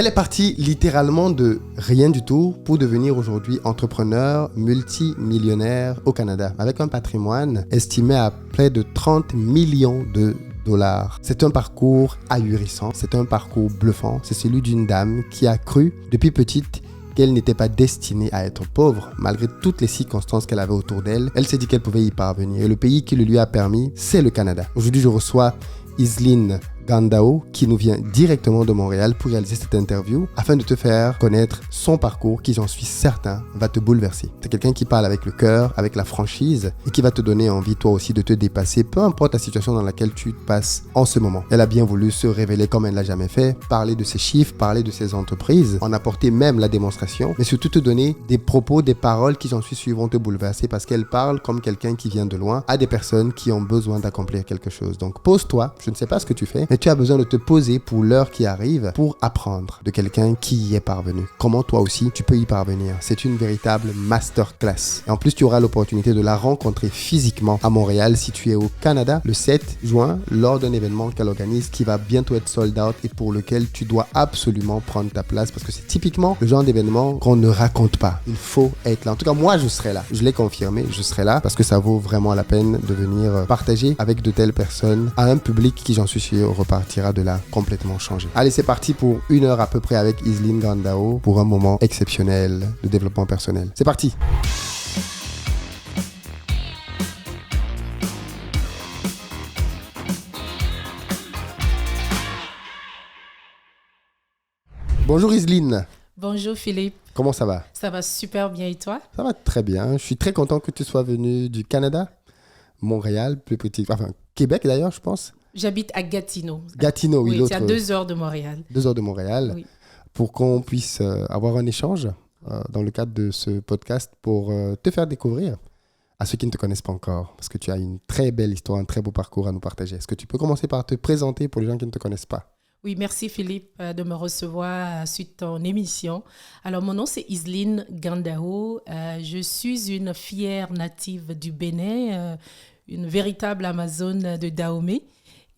Elle est partie littéralement de rien du tout pour devenir aujourd'hui entrepreneur multimillionnaire au Canada avec un patrimoine estimé à près de 30 millions de dollars. C'est un parcours ahurissant, c'est un parcours bluffant. C'est celui d'une dame qui a cru depuis petite qu'elle n'était pas destinée à être pauvre. Malgré toutes les circonstances qu'elle avait autour d'elle, elle s'est dit qu'elle pouvait y parvenir. Et le pays qui le lui a permis, c'est le Canada. Aujourd'hui, je reçois Iseline Gandao qui nous vient directement de Montréal pour réaliser cette interview afin de te faire connaître son parcours qui, j'en suis certain, va te bouleverser. C'est quelqu'un qui parle avec le cœur, avec la franchise et qui va te donner envie toi aussi de te dépasser, peu importe la situation dans laquelle tu passes en ce moment. Elle a bien voulu se révéler comme elle ne l'a jamais fait, parler de ses chiffres, parler de ses entreprises, en apporter même la démonstration, mais surtout te donner des propos, des paroles qui, j'en suis sûr, vont te bouleverser parce qu'elle parle comme quelqu'un qui vient de loin à des personnes qui ont besoin d'accomplir quelque chose. Donc pose-toi, je ne sais pas ce que tu fais, mais tu as besoin de te poser pour l'heure qui arrive pour apprendre de quelqu'un qui y est parvenu. Comment toi aussi tu peux y parvenir. C'est une véritable masterclass. Et en plus, tu auras l'opportunité de la rencontrer physiquement à Montréal si tu es au Canada le 7 juin lors d'un événement qu'elle organise qui va bientôt être sold out et pour lequel tu dois absolument prendre ta place parce que c'est typiquement le genre d'événement qu'on ne raconte pas. Il faut être là. En tout cas, moi, je serai là. Je l'ai confirmé, je serai là parce que ça vaut vraiment la peine de venir partager avec de telles personnes à un public qui, j'en suis sûr, repartira de là complètement changé. Allez, c'est parti pour 1 heure à peu près avec Iseline Gandao pour un moment exceptionnel de développement personnel. C'est parti! Bonjour Iseline. Bonjour Philippe. Comment ça va? Ça va super bien et toi? Ça va très bien. Je suis très content que tu sois venu du Canada, Montréal, plus petit, enfin Québec d'ailleurs, je pense. J'habite à Gatineau. Gatineau, oui. Oui, c'est à 2 heures de Montréal. 2 heures de Montréal. Oui. Pour qu'on puisse avoir un échange dans le cadre de ce podcast pour te faire découvrir à ceux qui ne te connaissent pas encore. Parce que tu as une très belle histoire, un très beau parcours à nous partager. Est-ce que tu peux commencer par te présenter pour les gens qui ne te connaissent pas? Oui, merci Philippe de me recevoir suite à ton émission. Alors, mon nom, c'est Iseline Gandao. Je suis une fière native du Bénin, une véritable Amazone de Dahomey.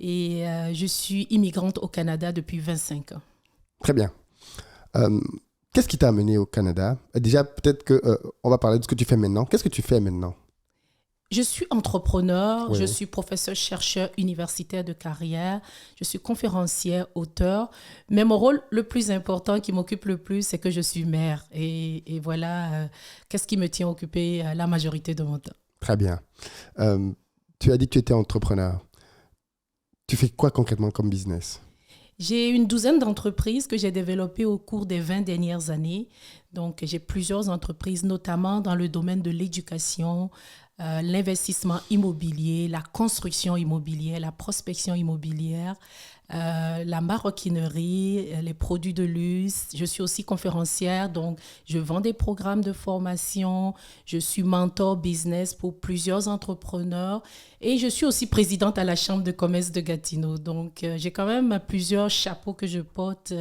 Et je suis immigrante au Canada depuis 25 ans. Très bien. Qu'est-ce qui t'a amené au Canada? Déjà, peut-être qu'on va parler de ce que tu fais maintenant. Qu'est-ce que tu fais maintenant? Je suis entrepreneur, Oui. Je suis professeur-chercheur universitaire de carrière, je suis conférencière, auteur, mais mon rôle le plus important qui m'occupe le plus, c'est que je suis mère. Et voilà, qu'est-ce qui me tient occupée la majorité de mon temps. Très bien. Tu as dit que tu étais entrepreneur. Tu fais quoi concrètement comme business? J'ai une douzaine d'entreprises que j'ai développées au cours des 20 dernières années. Donc, j'ai plusieurs entreprises, notamment dans le domaine de l'éducation, l'investissement immobilier, la construction immobilière, la prospection immobilière, la maroquinerie, les produits de luxe. Je suis aussi conférencière, donc je vends des programmes de formation. Je suis mentor business pour plusieurs entrepreneurs et je suis aussi présidente à la Chambre de commerce de Gatineau. Donc, j'ai quand même plusieurs chapeaux que je porte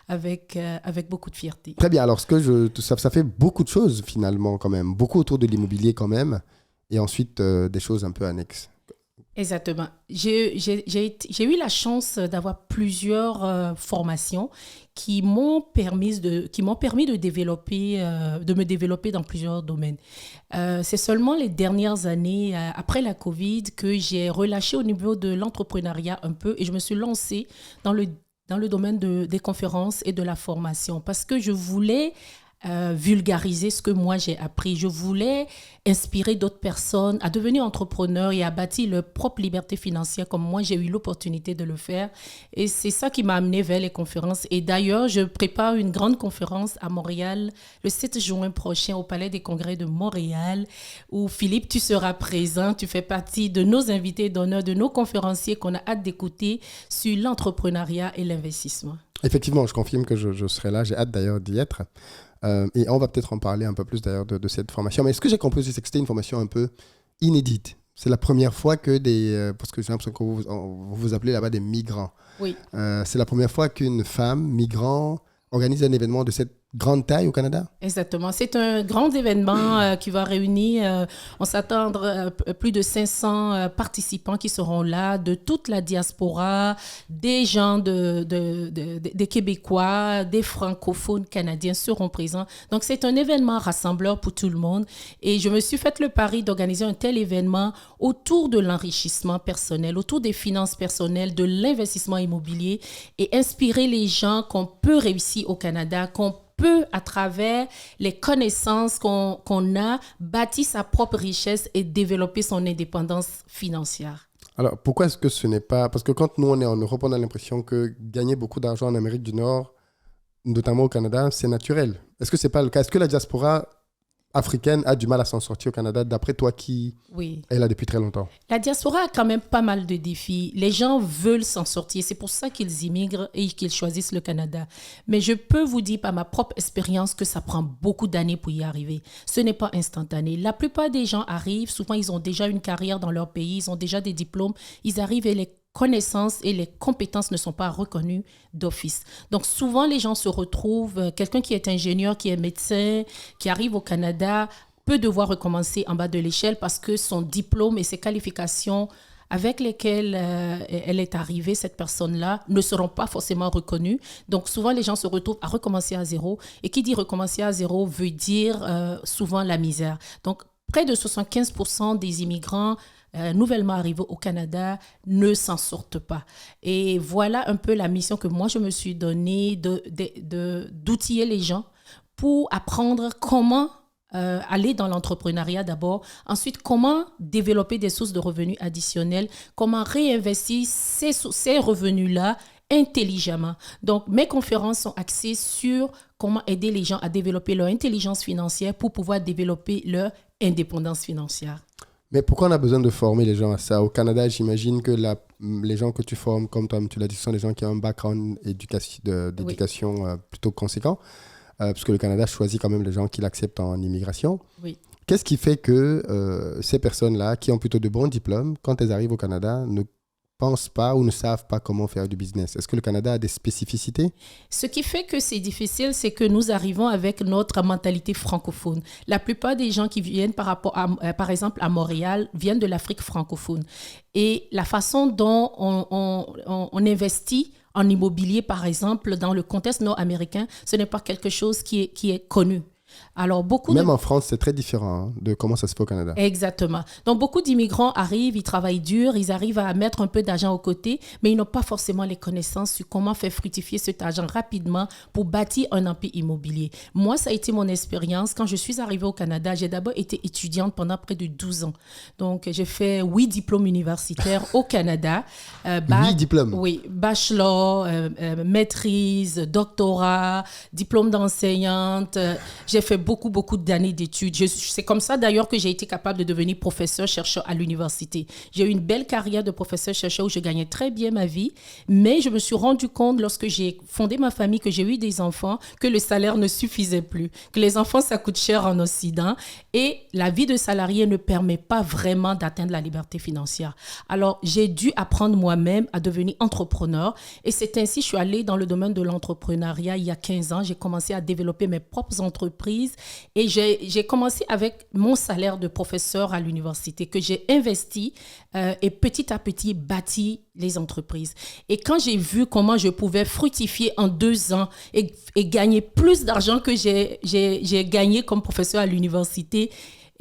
avec beaucoup de fierté. Très bien. Alors, ça fait beaucoup de choses finalement quand même. Beaucoup autour de l'immobilier quand même. Et ensuite, des choses un peu annexes. Exactement. J'ai eu la chance d'avoir plusieurs formations qui m'ont permis de me développer dans plusieurs domaines. C'est seulement les dernières années, après la COVID, que j'ai relâché au niveau de l'entrepreneuriat un peu et je me suis lancée dans le domaine des conférences et de la formation parce que je voulais vulgariser ce que moi j'ai appris. Je voulais inspirer d'autres personnes à devenir entrepreneurs et à bâtir leur propre liberté financière comme moi j'ai eu l'opportunité de le faire. Et c'est ça qui m'a amené vers les conférences. Et d'ailleurs, je prépare une grande conférence à Montréal le 7 juin prochain au Palais des Congrès de Montréal où Philippe, tu seras présent. Tu fais partie de nos invités d'honneur, de nos conférenciers qu'on a hâte d'écouter sur l'entrepreneuriat et l'investissement. Effectivement, je confirme que je serai là. J'ai hâte d'ailleurs d'y être. Et on va peut-être en parler un peu plus d'ailleurs de cette formation. Mais ce que j'ai compris aussi, c'est que c'était une formation un peu inédite. C'est la première fois que parce que j'ai l'impression que vous appelez là-bas des migrants. Oui. C'est la première fois qu'une femme migrant organise un événement de cette grande taille au Canada? Exactement. C'est un grand événement qui va réunir, on s'attend plus de 500 participants qui seront là, de toute la diaspora, des gens des Québécois, des francophones canadiens seront présents. Donc, c'est un événement rassembleur pour tout le monde. Et je me suis fait le pari d'organiser un tel événement autour de l'enrichissement personnel, autour des finances personnelles, de l'investissement immobilier et inspirer les gens qu'on peut réussir au Canada, qu'on peut, à travers les connaissances qu'on a, bâtir sa propre richesse et développer son indépendance financière. Alors, pourquoi est-ce que ce n'est pas... Parce que quand nous, on est en Europe, on a l'impression que gagner beaucoup d'argent en Amérique du Nord, notamment au Canada, c'est naturel. Est-ce que ce n'est pas le cas? Est-ce que la diaspora africaine a du mal à s'en sortir au Canada, d'après toi qui est là depuis très longtemps? La diaspora a quand même pas mal de défis. Les gens veulent s'en sortir. C'est pour ça qu'ils immigrent et qu'ils choisissent le Canada. Mais je peux vous dire par ma propre expérience que ça prend beaucoup d'années pour y arriver. Ce n'est pas instantané. La plupart des gens arrivent, souvent ils ont déjà une carrière dans leur pays, ils ont déjà des diplômes, ils arrivent et les connaissances et les compétences ne sont pas reconnues d'office. Donc souvent les gens se retrouvent, quelqu'un qui est ingénieur, qui est médecin, qui arrive au Canada peut devoir recommencer en bas de l'échelle parce que son diplôme et ses qualifications avec lesquelles elle est arrivée, cette personne-là, ne seront pas forcément reconnues. Donc souvent les gens se retrouvent à recommencer à zéro. Et qui dit recommencer à zéro veut dire souvent la misère. Donc près de 75% des immigrants nouvellement arrivés au Canada ne s'en sortent pas. Et voilà un peu la mission que moi je me suis donnée d'outiller les gens pour apprendre comment aller dans l'entrepreneuriat d'abord, ensuite comment développer des sources de revenus additionnels, comment réinvestir ces revenus-là intelligemment. Donc, mes conférences sont axées sur comment aider les gens à développer leur intelligence financière pour pouvoir développer leur indépendance financière. Mais pourquoi on a besoin de former les gens à ça? Au Canada, j'imagine que les gens que tu formes, comme toi, tu l'as dit, ce sont des gens qui ont un background d'éducation plutôt conséquent, parce que le Canada choisit quand même les gens qui l'acceptent en immigration. Oui. Qu'est-ce qui fait que ces personnes-là, qui ont plutôt de bons diplômes, quand elles arrivent au Canada, ne pensent pas ou ne savent pas comment faire du business? Est-ce que le Canada a des spécificités? Ce qui fait que c'est difficile, c'est que nous arrivons avec notre mentalité francophone. La plupart des gens qui viennent par exemple à Montréal viennent de l'Afrique francophone. Et la façon dont on investit en immobilier, par exemple, dans le contexte nord-américain, ce n'est pas quelque chose qui est connu. Alors, Même en France, c'est très différent de comment ça se fait au Canada. Exactement. Donc, beaucoup d'immigrants arrivent, ils travaillent dur, ils arrivent à mettre un peu d'argent au côté, mais ils n'ont pas forcément les connaissances sur comment faire fructifier cet argent rapidement pour bâtir un empire immobilier. Moi, ça a été mon expérience. Quand je suis arrivée au Canada, j'ai d'abord été étudiante pendant près de 12 ans. Donc, j'ai fait 8 diplômes universitaires au Canada. 8 diplômes? Oui, bachelor, maîtrise, doctorat, diplôme d'enseignante. J'ai fait beaucoup d'années d'études. C'est comme ça d'ailleurs que j'ai été capable de devenir professeur-chercheur à l'université. J'ai eu une belle carrière de professeur-chercheur où je gagnais très bien ma vie, mais je me suis rendu compte lorsque j'ai fondé ma famille, que j'ai eu des enfants, que le salaire ne suffisait plus, que les enfants, ça coûte cher en Occident et la vie de salarié ne permet pas vraiment d'atteindre la liberté financière. Alors, j'ai dû apprendre moi-même à devenir entrepreneur et c'est ainsi que je suis allée dans le domaine de l'entrepreneuriat il y a 15 ans. J'ai commencé à développer mes propres entreprises et j'ai commencé avec mon salaire de professeur à l'université que j'ai investi et petit à petit bâti les entreprises. Et quand j'ai vu comment je pouvais fructifier en 2 ans et gagner plus d'argent que j'ai gagné comme professeur à l'université,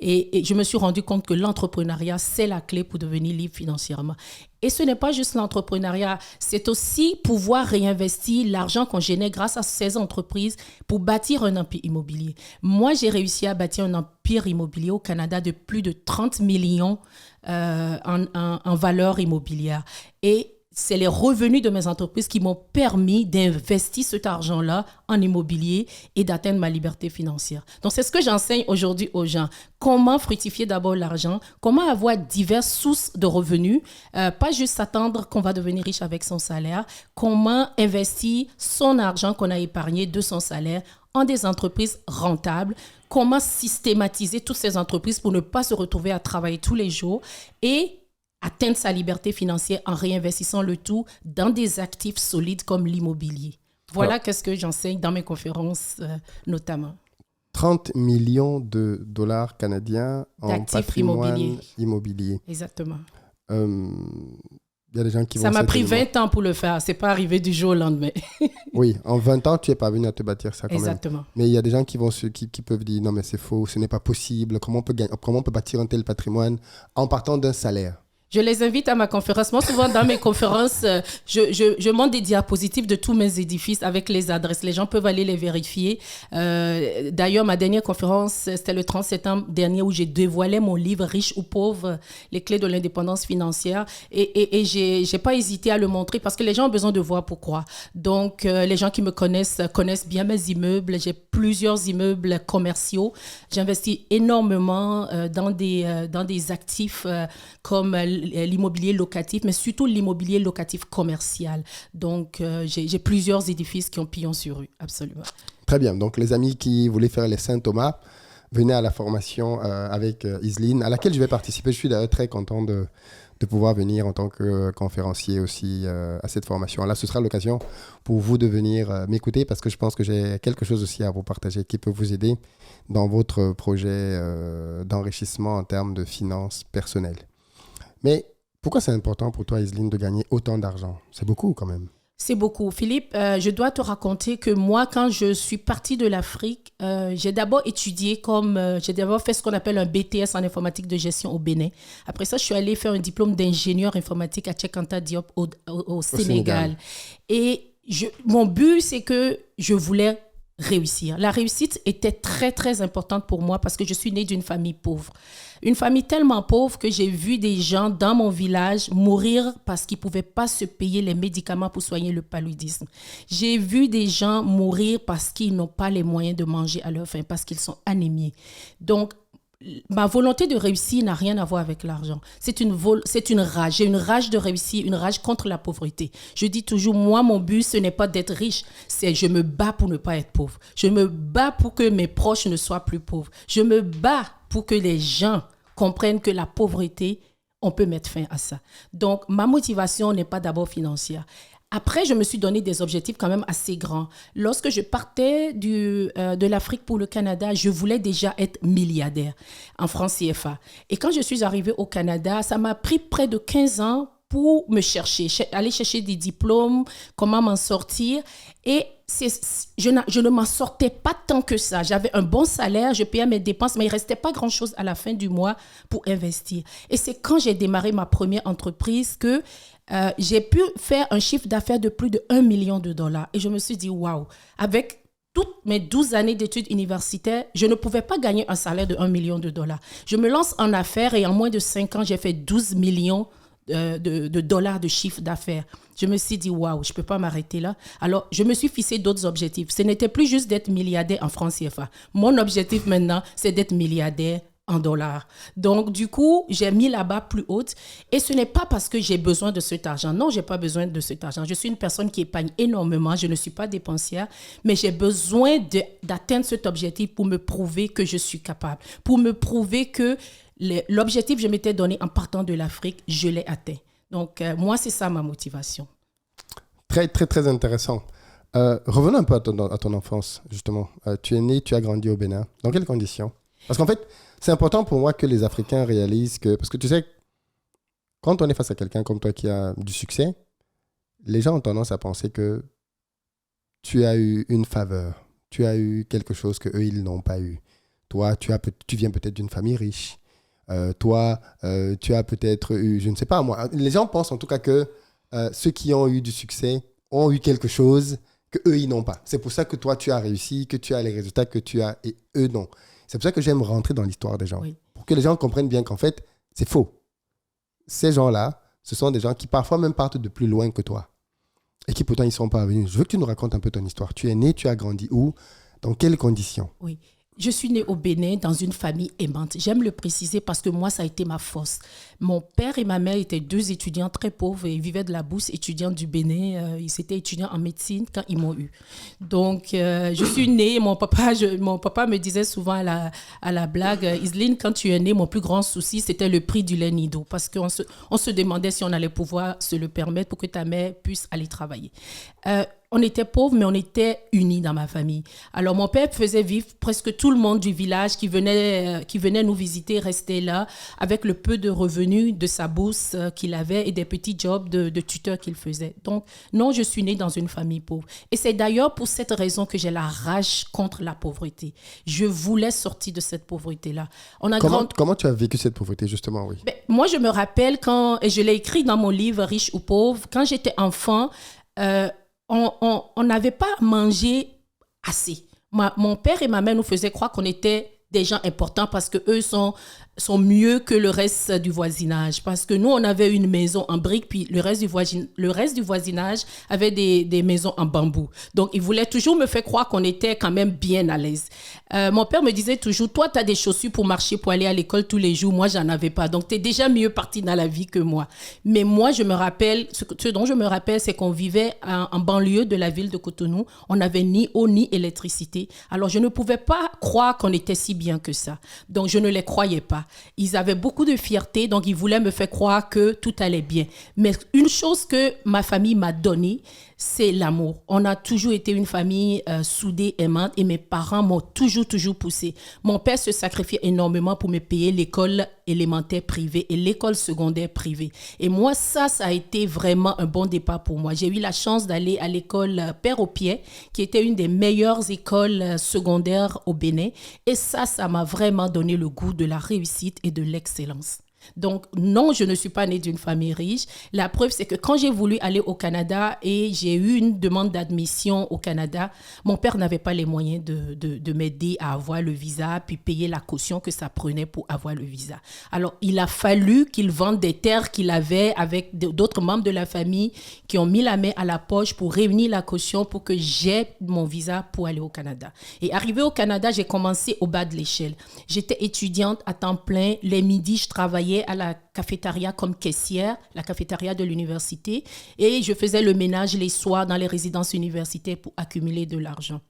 et je me suis rendu compte que l'entrepreneuriat, c'est la clé pour devenir libre financièrement. Et ce n'est pas juste l'entrepreneuriat, c'est aussi pouvoir réinvestir l'argent qu'on génère grâce à ces entreprises pour bâtir un empire immobilier. Moi, j'ai réussi à bâtir un empire immobilier au Canada de plus de 30 millions en valeur immobilière. Et c'est les revenus de mes entreprises qui m'ont permis d'investir cet argent-là en immobilier et d'atteindre ma liberté financière. Donc, c'est ce que j'enseigne aujourd'hui aux gens. Comment fructifier d'abord l'argent, comment avoir diverses sources de revenus, pas juste s'attendre qu'on va devenir riche avec son salaire, comment investir son argent qu'on a épargné de son salaire en des entreprises rentables, comment systématiser toutes ces entreprises pour ne pas se retrouver à travailler tous les jours et atteindre sa liberté financière en réinvestissant le tout dans des actifs solides comme l'immobilier. Voilà Alors, qu'est-ce que j'enseigne dans mes conférences notamment. 30 millions de dollars canadiens en D'actifs patrimoine immobiliers. immobilier. Exactement. Euh, Il y a des gens qui Ça vont m'a pris certainement... 20 ans pour le faire. C'est pas arrivé du jour au lendemain. Oui, en 20 ans, tu es parvenu à te bâtir ça quand même. Exactement. Mais il y a des gens qui peuvent dire non, mais c'est faux, ce n'est pas possible. Comment on peut bâtir un tel patrimoine en partant d'un salaire? Je les invite à ma conférence. Moi, souvent, dans mes conférences, je montre des diapositives de tous mes édifices avec les adresses. Les gens peuvent aller les vérifier. D'ailleurs, ma dernière conférence, c'était le 30 septembre dernier où j'ai dévoilé mon livre « Riche ou pauvre, les clés de l'indépendance financière ». Et j'ai pas hésité à le montrer parce que les gens ont besoin de voir pourquoi. Donc, les gens qui me connaissent bien mes immeubles. J'ai plusieurs immeubles commerciaux. J'investis énormément dans des actifs comme l'immobilier locatif, mais surtout l'immobilier locatif commercial. Donc, j'ai plusieurs édifices qui ont pignon sur rue, absolument. Très bien. Donc, les amis qui voulaient faire les Saint-Thomas, venez à la formation avec Iseline, à laquelle je vais participer. Je suis d'ailleurs très content de pouvoir venir en tant que conférencier aussi à cette formation-là. Ce sera l'occasion pour vous de venir m'écouter parce que je pense que j'ai quelque chose aussi à vous partager qui peut vous aider dans votre projet d'enrichissement en termes de finances personnelles. Mais pourquoi c'est important pour toi, Iseline, de gagner autant d'argent? C'est beaucoup quand même. C'est beaucoup. Philippe, je dois te raconter que moi, quand je suis partie de l'Afrique, j'ai d'abord étudié j'ai d'abord fait ce qu'on appelle un BTS en informatique de gestion au Bénin. Après ça, je suis allée faire un diplôme d'ingénieur informatique à Cheikh Anta Diop au Sénégal. Et mon but, c'est que je voulais réussir. La réussite était très, très importante pour moi parce que je suis née d'une famille pauvre. Une famille tellement pauvre que j'ai vu des gens dans mon village mourir parce qu'ils ne pouvaient pas se payer les médicaments pour soigner le paludisme. J'ai vu des gens mourir parce qu'ils n'ont pas les moyens de manger à leur faim, parce qu'ils sont anémiés. Donc, ma volonté de réussir n'a rien à voir avec l'argent. C'est une rage. J'ai une rage de réussir, une rage contre la pauvreté. Je dis toujours, moi, mon but, ce n'est pas d'être riche. Je me bats pour ne pas être pauvre. Je me bats pour que mes proches ne soient plus pauvres. Je me bats pour que les gens comprennent que la pauvreté, on peut mettre fin à ça. Donc, ma motivation n'est pas d'abord financière. Après, je me suis donné des objectifs quand même assez grands. Lorsque je partais de l'Afrique pour le Canada, je voulais déjà être milliardaire en francs CFA. Et quand je suis arrivée au Canada, ça m'a pris près de 15 ans pour me chercher, aller chercher des diplômes, comment m'en sortir. Et je ne m'en sortais pas tant que ça. J'avais un bon salaire, je payais mes dépenses, mais il ne restait pas grand-chose à la fin du mois pour investir. Et c'est quand j'ai démarré ma première entreprise que j'ai pu faire un chiffre d'affaires de plus de 1 million de dollars. Et je me suis dit, waouh, avec toutes mes 12 années d'études universitaires, je ne pouvais pas gagner un salaire de 1 million de dollars. Je me lance en affaires et en moins de 5 ans, j'ai fait 12 millions de dollars de chiffre d'affaires. Je me suis dit, waouh, je ne peux pas m'arrêter là. Alors, je me suis fixé d'autres objectifs. Ce n'était plus juste d'être milliardaire en francs CFA. Mon objectif maintenant, c'est d'être milliardaire en dollars. Donc, du coup, j'ai mis la barre plus haute. Et ce n'est pas parce que j'ai besoin de cet argent. Non, je n'ai pas besoin de cet argent. Je suis une personne qui épargne énormément. Je ne suis pas dépensière. Mais j'ai besoin d'atteindre cet objectif pour me prouver que je suis capable. Pour me prouver que l'objectif que je m'étais donné en partant de l'Afrique, je l'ai atteint. Donc, moi, c'est ça ma motivation. Très, très, très intéressant. Revenons un peu à ton enfance, justement. Tu es né, tu as grandi au Bénin. Dans quelles conditions? Parce qu'en fait, c'est important pour moi que les Africains réalisent que... Parce que tu sais, quand on est face à quelqu'un comme toi qui a du succès, les gens ont tendance à penser que tu as eu une faveur. Tu as eu quelque chose qu'eux, ils n'ont pas eu. Toi, tu viens peut-être d'une famille riche. Toi, tu as peut-être eu... Je ne sais pas, moi. Les gens pensent en tout cas que ceux qui ont eu du succès ont eu quelque chose qu'eux, ils n'ont pas. C'est pour ça que toi, tu as réussi, que tu as les résultats que tu as et eux, non. C'est pour ça que j'aime rentrer dans l'histoire des gens. Oui. Pour que les gens comprennent bien qu'en fait, c'est faux. Ces gens-là, ce sont des gens qui parfois même partent de plus loin que toi. Et qui pourtant, ils ne sont pas venus. Je veux que tu nous racontes un peu ton histoire. Tu es né, tu as grandi où? Dans quelles conditions? Oui. Je suis née au Bénin dans une famille aimante. J'aime le préciser parce que moi, ça a été ma force. Mon père et ma mère étaient deux étudiants très pauvres et vivaient de la bourse étudiante du Bénin. Ils étaient étudiants en médecine quand ils m'ont eu. Donc, je suis née. Mon papa me disait souvent à la blague, Iseline, quand tu es née, mon plus grand souci, c'était le prix du lait Nido parce qu'on se demandait si on allait pouvoir se le permettre pour que ta mère puisse aller travailler. on était pauvres, mais on était unis dans ma famille. Alors, mon père faisait vivre presque tout le monde du village qui venait nous visiter, rester là, avec le peu de revenus de sa bourse qu'il avait et des petits jobs de tuteur qu'il faisait. Donc, non, je suis née dans une famille pauvre. Et c'est d'ailleurs pour cette raison que j'ai la rage contre la pauvreté. Je voulais sortir de cette pauvreté-là. Comment tu as vécu cette pauvreté, justement, oui? Ben, moi, je me rappelle et je l'ai écrit dans mon livre « Riche ou pauvre », quand j'étais enfant, on n'avait pas mangé assez. Mon père et ma mère nous faisaient croire qu'on était des gens importants parce qu'eux sont mieux que le reste du voisinage. Parce que nous, on avait une maison en briques, puis le reste du voisinage avait des maisons en bambou. Donc, ils voulaient toujours me faire croire qu'on était quand même bien à l'aise. Mon père me disait toujours, toi, tu as des chaussures pour marcher, pour aller à l'école tous les jours. Moi, j'en avais pas. Donc, tu es déjà mieux parti dans la vie que moi. Mais moi, je me rappelle, ce dont je me rappelle, c'est qu'on vivait en banlieue de la ville de Cotonou. On n'avait ni eau ni électricité. Alors, je ne pouvais pas croire qu'on était si bien que ça. Donc, je ne les croyais pas. Ils avaient beaucoup de fierté, donc ils voulaient me faire croire que tout allait bien. Mais une chose que ma famille m'a donnée, c'est l'amour. On a toujours été une famille soudée, aimante, et mes parents m'ont toujours poussée. Mon père se sacrifiait énormément pour me payer l'école élémentaire privée et l'école secondaire privée. Et moi, ça a été vraiment un bon départ pour moi. J'ai eu la chance d'aller à l'école Père-au-Pied, qui était une des meilleures écoles secondaires au Bénin. Et ça m'a vraiment donné le goût de la réussite et de l'excellence. Donc, non, je ne suis pas née d'une famille riche. La preuve, c'est que quand j'ai voulu aller au Canada et j'ai eu une demande d'admission au Canada, mon père n'avait pas les moyens de m'aider à avoir le visa puis payer la caution que ça prenait pour avoir le visa. Alors, il a fallu qu'il vende des terres qu'il avait avec d'autres membres de la famille qui ont mis la main à la poche pour réunir la caution pour que j'aie mon visa pour aller au Canada. Et arrivé au Canada, j'ai commencé au bas de l'échelle. J'étais étudiante à temps plein. Les midis, je travaillais à la cafétéria comme caissière, la cafétéria de l'université, et je faisais le ménage les soirs dans les résidences universitaires pour accumuler de l'argent.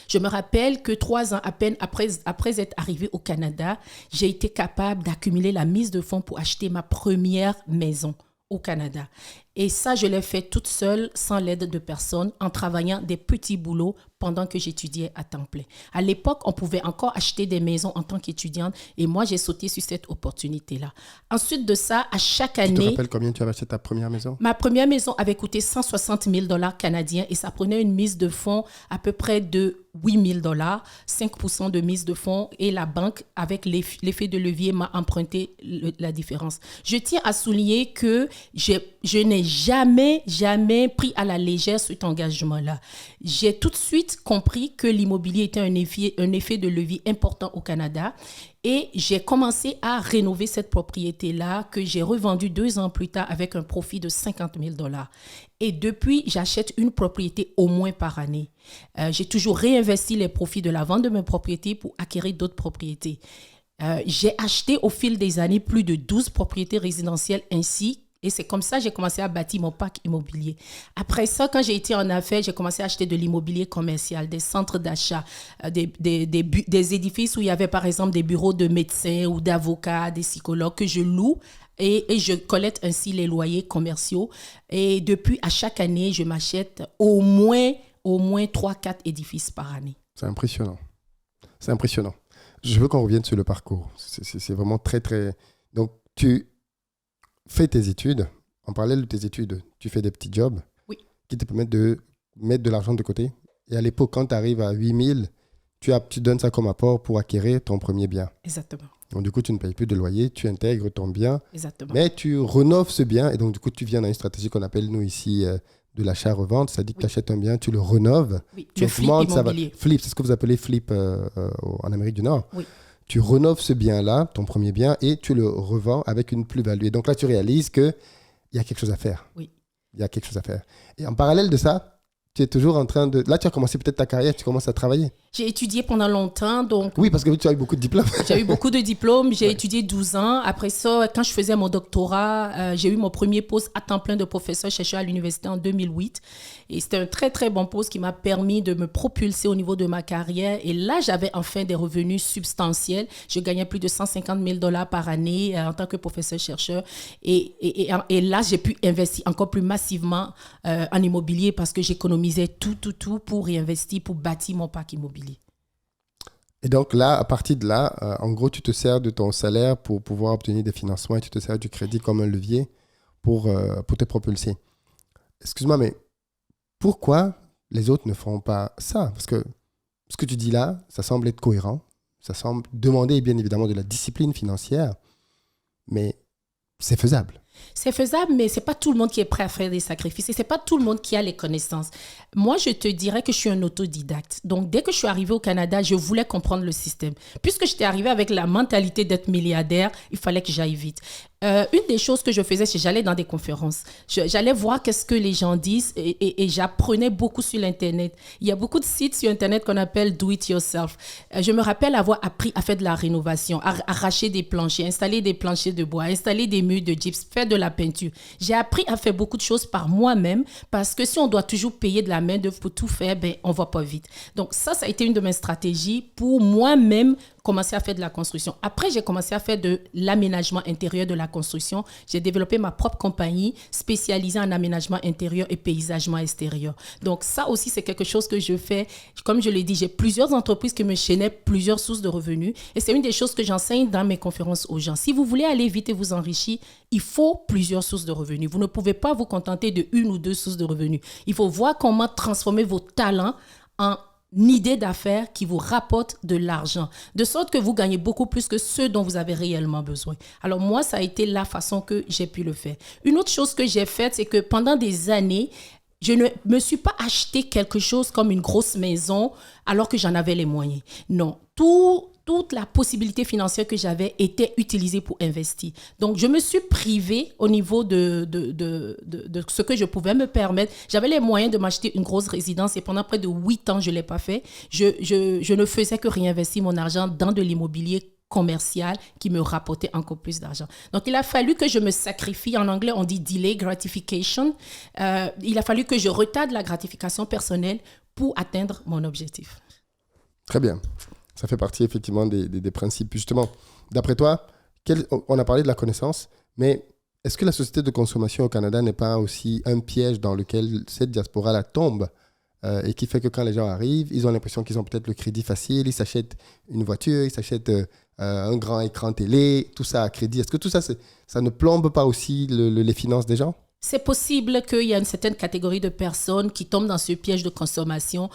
Je me rappelle que 3 ans à peine après être arrivée au Canada, j'ai été capable d'accumuler la mise de fonds pour acheter ma première maison au Canada. Et ça, je l'ai fait toute seule, sans l'aide de personne, en travaillant des petits boulots pendant que j'étudiais à temps plein. À l'époque, on pouvait encore acheter des maisons en tant qu'étudiante et moi, j'ai sauté sur cette opportunité-là. Ensuite de ça, à chaque année... Tu te rappelles combien tu avais acheté ta première maison? Ma première maison avait coûté 160 000 $ canadiens et ça prenait une mise de fonds à peu près de 8 000 $, 5% de mise de fonds, et la banque, avec l'effet de levier, m'a emprunté la différence. Je tiens à souligner que je n'ai jamais pris à la légère cet engagement-là. J'ai tout de suite compris que l'immobilier était un effet de levier important au Canada et j'ai commencé à rénover cette propriété-là que j'ai revendue 2 ans plus tard avec un profit de 50 000 $. Et depuis, j'achète une propriété au moins par année. J'ai toujours réinvesti les profits de la vente de mes propriétés pour acquérir d'autres propriétés. J'ai acheté au fil des années plus de 12 propriétés résidentielles ainsi. Et c'est comme ça que j'ai commencé à bâtir mon parc immobilier. Après ça, quand j'ai été en affaires, j'ai commencé à acheter de l'immobilier commercial, des centres d'achat, des édifices où il y avait par exemple des bureaux de médecins ou d'avocats, des psychologues que je loue et je collecte ainsi les loyers commerciaux. Et depuis, à chaque année, je m'achète au moins 3-4 édifices par année. C'est impressionnant. C'est impressionnant. Je veux qu'on revienne sur le parcours. C'est vraiment très, très... Donc, tu fais tes études. En parallèle de tes études, tu fais des petits jobs qui te permettent de mettre de l'argent de côté. Et à l'époque, quand tu arrives à 8 000, tu donnes ça comme apport pour acquérir ton premier bien. Exactement. Donc, du coup, tu ne payes plus de loyer, tu intègres ton bien. Exactement. Mais tu rénoves ce bien. Et donc, du coup, tu viens dans une stratégie qu'on appelle, nous, ici, de l'achat-revente. C'est-à-dire que tu achètes un bien, tu le rénoves. Oui, le flip immobilier. Flip, c'est ce que vous appelez flip en Amérique du Nord. Oui. Tu rénoves ce bien-là, ton premier bien, et tu le revends avec une plus-value. Et donc là, tu réalises qu'il y a quelque chose à faire. Oui. Il y a quelque chose à faire. Et en parallèle de ça, tu es toujours en train de... Là, tu as commencé peut-être ta carrière, tu commences à travailler. J'ai étudié pendant longtemps, donc... Oui, parce que tu as eu beaucoup de diplômes. J'ai eu beaucoup de diplômes. J'ai étudié 12 ans. Après ça, quand je faisais mon doctorat, j'ai eu mon premier poste à temps plein de professeur-chercheur à l'université en 2008. Et c'était un très, très bon poste qui m'a permis de me propulser au niveau de ma carrière. Et là, j'avais enfin des revenus substantiels. Je gagnais plus de 150 000 $ par année en tant que professeur-chercheur. Et là, j'ai pu investir encore plus massivement en immobilier parce que j'économisais tout pour réinvestir, pour bâtir mon parc immobilier. Et donc là, à partir de là, en gros, tu te sers de ton salaire pour pouvoir obtenir des financements et tu te sers du crédit comme un levier pour te propulser. Excuse-moi, mais pourquoi les autres ne font pas ça? Parce que ce que tu dis là, ça semble être cohérent. Ça semble demander bien évidemment de la discipline financière, mais c'est faisable. C'est faisable, mais ce n'est pas tout le monde qui est prêt à faire des sacrifices et ce n'est pas tout le monde qui a les connaissances. Moi, je te dirais que je suis un autodidacte. Donc, dès que je suis arrivée au Canada, je voulais comprendre le système. Puisque j'étais arrivée avec la mentalité d'être milliardaire, il fallait que j'aille vite. Une des choses que je faisais, c'est que j'allais dans des conférences. J'allais voir qu'est-ce que les gens disent et j'apprenais beaucoup sur l'Internet. Il y a beaucoup de sites sur Internet qu'on appelle « do it yourself ». Je me rappelle avoir appris à faire de la rénovation, à arracher des planchers, installer des planchers de bois, installer des murs de gypse, faire de la peinture. J'ai appris à faire beaucoup de choses par moi-même parce que si on doit toujours payer de la main-d'œuvre pour tout faire, on ne va pas vite. Donc ça a été une de mes stratégies pour moi-même commencer à faire de la construction. Après, j'ai commencé à faire de l'aménagement intérieur de la construction. J'ai développé ma propre compagnie spécialisée en aménagement intérieur et paysagement extérieur. Donc ça aussi, c'est quelque chose que je fais. Comme je l'ai dit, j'ai plusieurs entreprises qui me chaînaient plusieurs sources de revenus et c'est une des choses que j'enseigne dans mes conférences aux gens. Si vous voulez aller vite et vous enrichir, il faut plusieurs sources de revenus. Vous ne pouvez pas vous contenter de une ou deux sources de revenus. Il faut voir comment transformer vos talents en une idée d'affaires qui vous rapporte de l'argent, de sorte que vous gagnez beaucoup plus que ce dont vous avez réellement besoin. Alors moi, ça a été la façon que j'ai pu le faire. Une autre chose que j'ai faite, c'est que pendant des années, je ne me suis pas acheté quelque chose comme une grosse maison alors que j'en avais les moyens. Non, toute la possibilité financière que j'avais était utilisée pour investir. Donc, je me suis privée au niveau de ce que je pouvais me permettre. J'avais les moyens de m'acheter une grosse résidence et pendant près de 8 ans, je ne l'ai pas fait. Je ne faisais que réinvestir mon argent dans de l'immobilier commercial qui me rapportait encore plus d'argent. Donc, il a fallu que je me sacrifie. En anglais, on dit delay gratification. Il a fallu que je retarde la gratification personnelle pour atteindre mon objectif. Très bien. Ça fait partie effectivement des principes. Justement, d'après toi, on a parlé de la connaissance, mais est-ce que la société de consommation au Canada n'est pas aussi un piège dans lequel cette diaspora-là tombe et qui fait que quand les gens arrivent, ils ont l'impression qu'ils ont peut-être le crédit facile, ils s'achètent une voiture, ils s'achètent un grand écran télé, tout ça à crédit. Est-ce que tout ça, ça ne plombe pas aussi les finances des gens? C'est possible qu'il y ait une certaine catégorie de personnes qui tombent dans ce piège de consommation.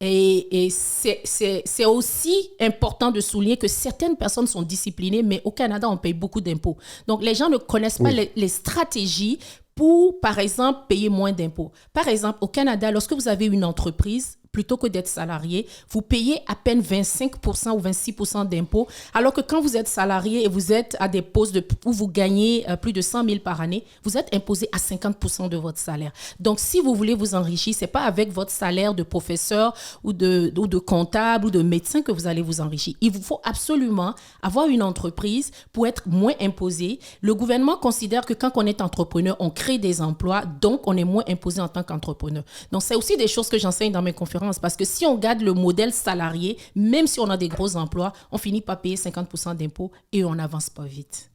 Et c'est aussi important de souligner que certaines personnes sont disciplinées, mais au Canada, on paye beaucoup d'impôts. Donc, les gens ne connaissent pas les stratégies pour, par exemple, payer moins d'impôts. Par exemple, au Canada, lorsque vous avez une entreprise, plutôt que d'être salarié, vous payez à peine 25% ou 26% d'impôts, alors que quand vous êtes salarié et vous êtes à des postes où vous gagnez plus de 100 000 par année, vous êtes imposé à 50% de votre salaire. Donc, si vous voulez vous enrichir, ce n'est pas avec votre salaire de professeur ou de comptable ou de médecin que vous allez vous enrichir. Il vous faut absolument avoir une entreprise pour être moins imposé. Le gouvernement considère que quand on est entrepreneur, on crée des emplois, donc on est moins imposé en tant qu'entrepreneur. Donc, c'est aussi des choses que j'enseigne dans mes conférences. Parce que si on garde le modèle salarié, même si on a des gros emplois, on finit par payer 50% d'impôts et on n'avance pas vite.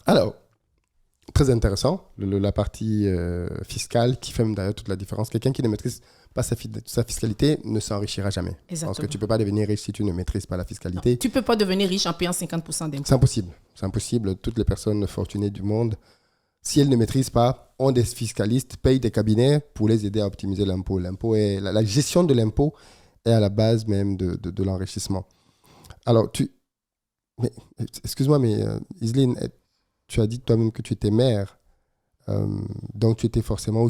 Alors, très intéressant, la partie fiscale qui fait d'ailleurs toute la différence. Quelqu'un qui ne maîtrise pas sa fiscalité ne s'enrichira jamais. Exactement. Parce que tu ne peux pas devenir riche si tu ne maîtrises pas la fiscalité. Non, tu ne peux pas devenir riche en payant 50% d'impôts. C'est impossible. C'est impossible. Toutes les personnes fortunées du monde, si elles ne maîtrisent pas, ont des fiscalistes, payent des cabinets pour les aider à optimiser l'impôt. La gestion de l'impôt est à la base même de l'enrichissement. Alors, excuse-moi, mais Iseline, tu as dit toi-même que tu étais mère. Donc, tu es forcément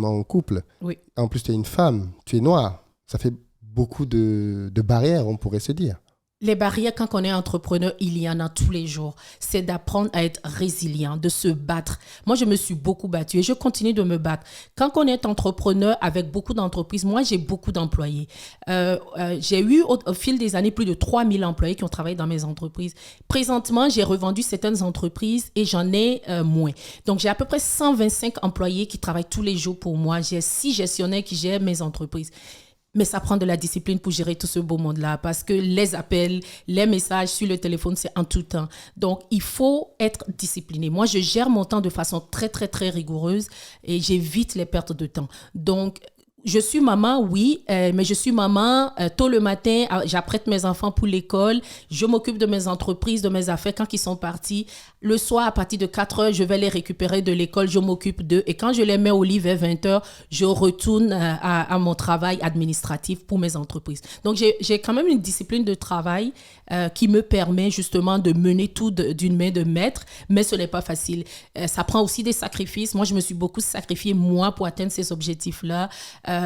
en couple. Oui. En plus, tu es une femme, tu es noire. Ça fait beaucoup de barrières, on pourrait se dire. Les barrières, quand on est entrepreneur, il y en a tous les jours. C'est d'apprendre à être résilient, de se battre. Moi, je me suis beaucoup battue et je continue de me battre. Quand on est entrepreneur avec beaucoup d'entreprises, moi, j'ai beaucoup d'employés. J'ai eu au fil des années plus de 3000 employés qui ont travaillé dans mes entreprises. Présentement, j'ai revendu certaines entreprises et j'en ai moins. Donc, j'ai à peu près 125 employés qui travaillent tous les jours pour moi. J'ai 6 gestionnaires qui gèrent mes entreprises. Mais ça prend de la discipline pour gérer tout ce beau monde-là parce que les appels, les messages sur le téléphone, c'est en tout temps. Donc, il faut être discipliné. Moi, je gère mon temps de façon très, très, très rigoureuse et j'évite les pertes de temps. Donc, je suis maman, oui, mais je suis maman tôt le matin, j'apprête mes enfants pour l'école, je m'occupe de mes entreprises, de mes affaires quand ils sont partis. Le soir, à partir de 4 heures, je vais les récupérer de l'école, je m'occupe d'eux. Et quand je les mets au lit vers 20 heures, je retourne à mon travail administratif pour mes entreprises. Donc, j'ai quand même une discipline de travail qui me permet justement de mener tout d'une main de maître, mais ce n'est pas facile. Ça prend aussi des sacrifices. Moi, je me suis beaucoup sacrifiée, moi, pour atteindre ces objectifs-là.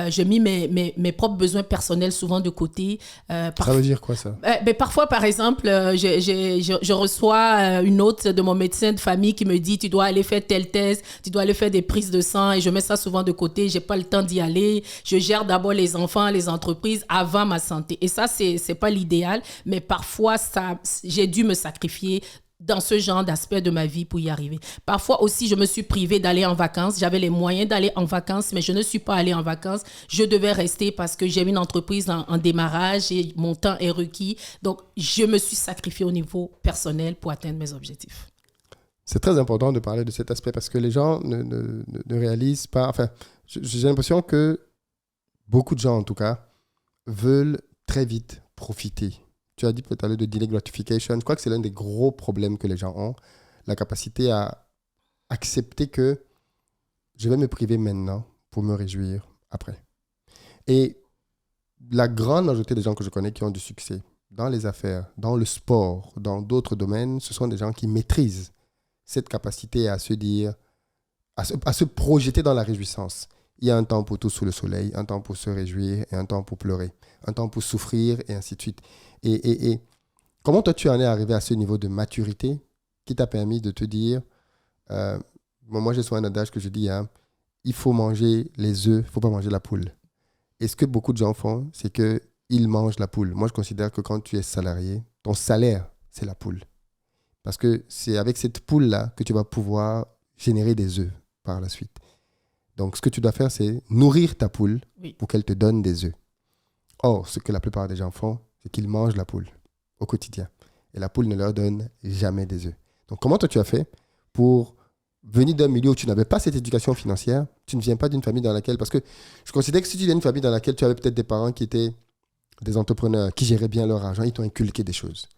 J'ai mis mes propres besoins personnels souvent de côté. Ça veut dire quoi, ça? Parfois, par exemple, je reçois une note de mon médecin de famille qui me dit « Tu dois aller faire tel test, tu dois aller faire des prises de sang. » Et je mets ça souvent de côté. Je n'ai pas le temps d'y aller. Je gère d'abord les enfants, les entreprises avant ma santé. Et ça, ce n'est pas l'idéal. Mais parfois, j'ai dû me sacrifier dans ce genre d'aspect de ma vie pour y arriver. Parfois aussi, je me suis privée d'aller en vacances. J'avais les moyens d'aller en vacances, mais je ne suis pas allée en vacances. Je devais rester parce que j'ai une entreprise en démarrage et mon temps est requis. Donc, je me suis sacrifiée au niveau personnel pour atteindre mes objectifs. C'est très important de parler de cet aspect parce que les gens ne réalisent pas... Enfin, j'ai l'impression que beaucoup de gens, en tout cas, veulent très vite profiter. Tu as dit peut-être de delay gratification. Je crois que c'est l'un des gros problèmes que les gens ont. La capacité à accepter que je vais me priver maintenant pour me réjouir après. Et la grande majorité des gens que je connais qui ont du succès dans les affaires, dans le sport, dans d'autres domaines, ce sont des gens qui maîtrisent cette capacité à se dire, à se projeter dans la réjouissance. Il y a un temps pour tout sous le soleil, un temps pour se réjouir et un temps pour pleurer, un temps pour souffrir et ainsi de suite. Et comment toi tu en es arrivé à ce niveau de maturité qui t'a permis de te dire, moi j'ai souvent un adage que je dis, hein, il faut manger les œufs, il ne faut pas manger la poule. Et ce que beaucoup de gens font, c'est qu'ils mangent la poule. Moi je considère que quand tu es salarié, ton salaire, c'est la poule. Parce que c'est avec cette poule-là que tu vas pouvoir générer des œufs par la suite. Donc, ce que tu dois faire, c'est nourrir ta poule pour qu'elle te donne des œufs. Or, ce que la plupart des gens font, c'est qu'ils mangent la poule au quotidien. Et la poule ne leur donne jamais des œufs. Donc, comment toi, tu as fait pour venir d'un milieu où tu n'avais pas cette éducation financière? Tu ne viens pas d'une famille dans laquelle... Parce que je considère que si tu viens d'une famille dans laquelle tu avais peut-être des parents qui étaient des entrepreneurs, qui géraient bien leur argent, ils t'ont inculqué des choses.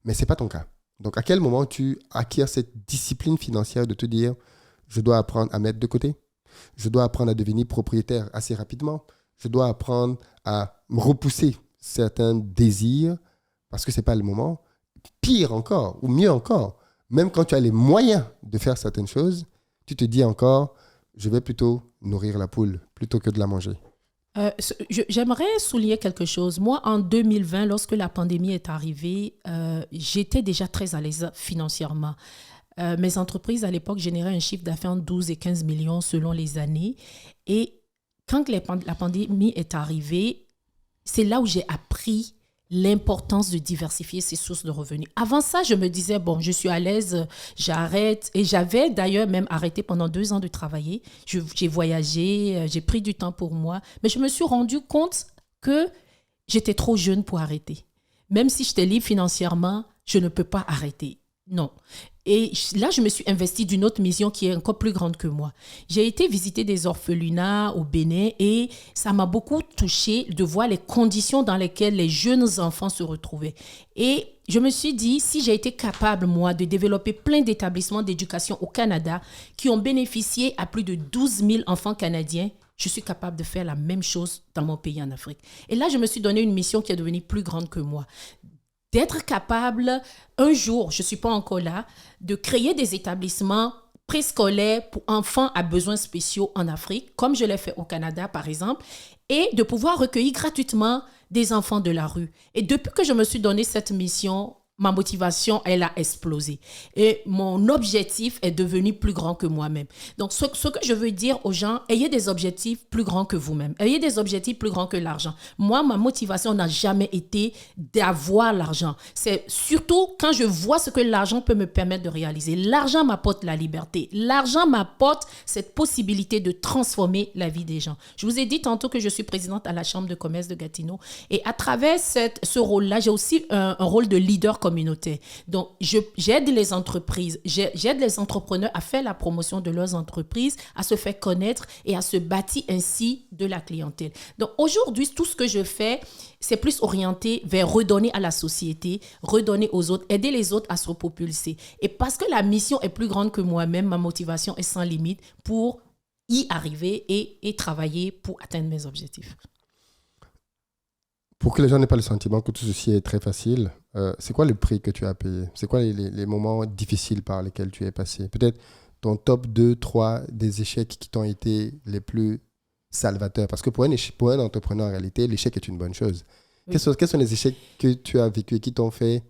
Mais ce n'est pas ton cas. Donc, à quel moment tu acquiers cette discipline financière de te dire, je dois apprendre à mettre de côté, je dois apprendre à devenir propriétaire assez rapidement, je dois apprendre à repousser certains désirs parce que ce n'est pas le moment. Pire encore, ou mieux encore, même quand tu as les moyens de faire certaines choses, tu te dis encore, je vais plutôt nourrir la poule plutôt que de la manger. J'aimerais souligner quelque chose. Moi, en 2020, lorsque la pandémie est arrivée, j'étais déjà très à l'aise financièrement. Mes entreprises, à l'époque, généraient un chiffre d'affaires entre 12 et 15 millions selon les années. Et quand la pandémie est arrivée, c'est là où j'ai appris l'importance de diversifier ses sources de revenus. Avant ça, je me disais, bon, je suis à l'aise, j'arrête. Et j'avais d'ailleurs même arrêté pendant 2 ans de travailler. J'ai voyagé, j'ai pris du temps pour moi. Mais je me suis rendu compte que j'étais trop jeune pour arrêter. Même si j'étais libre financièrement, je ne peux pas arrêter. Non. Et là, je me suis investie d'une autre mission qui est encore plus grande que moi. J'ai été visiter des orphelinats au Bénin et ça m'a beaucoup touchée de voir les conditions dans lesquelles les jeunes enfants se retrouvaient. Et je me suis dit, si j'ai été capable, moi, de développer plein d'établissements d'éducation au Canada qui ont bénéficié à plus de 12 000 enfants canadiens, je suis capable de faire la même chose dans mon pays en Afrique. Et là, je me suis donné une mission qui est devenue plus grande que moi. D'être capable, un jour, je ne suis pas encore là, de créer des établissements préscolaires pour enfants à besoins spéciaux en Afrique, comme je l'ai fait au Canada, par exemple, et de pouvoir recueillir gratuitement des enfants de la rue. Et depuis que je me suis donné cette mission, ma motivation, elle a explosé. Et mon objectif est devenu plus grand que moi-même. Donc, ce que je veux dire aux gens, ayez des objectifs plus grands que vous-même. Ayez des objectifs plus grands que l'argent. Moi, ma motivation n'a jamais été d'avoir l'argent. C'est surtout quand je vois ce que l'argent peut me permettre de réaliser. L'argent m'apporte la liberté. L'argent m'apporte cette possibilité de transformer la vie des gens. Je vous ai dit tantôt que je suis présidente à la Chambre de commerce de Gatineau. Et à travers ce rôle-là, j'ai aussi un rôle de leader communautaire. Donc, j'aide les entreprises, j'aide les entrepreneurs à faire la promotion de leurs entreprises, à se faire connaître et à se bâtir ainsi de la clientèle. Donc, aujourd'hui, tout ce que je fais, c'est plus orienté vers redonner à la société, redonner aux autres, aider les autres à se propulser. Et parce que la mission est plus grande que moi-même, ma motivation est sans limite pour y arriver et travailler pour atteindre mes objectifs. Pour que les gens n'aient pas le sentiment que tout ceci est très facile, c'est quoi le prix que tu as payé? C'est quoi les moments difficiles par lesquels tu es passé? Peut-être ton top 2, 3 des échecs qui t'ont été les plus salvateurs. Parce que pour un entrepreneur, en réalité, l'échec est une bonne chose. Oui. Quels sont les échecs que tu as vécus et qui t'ont fait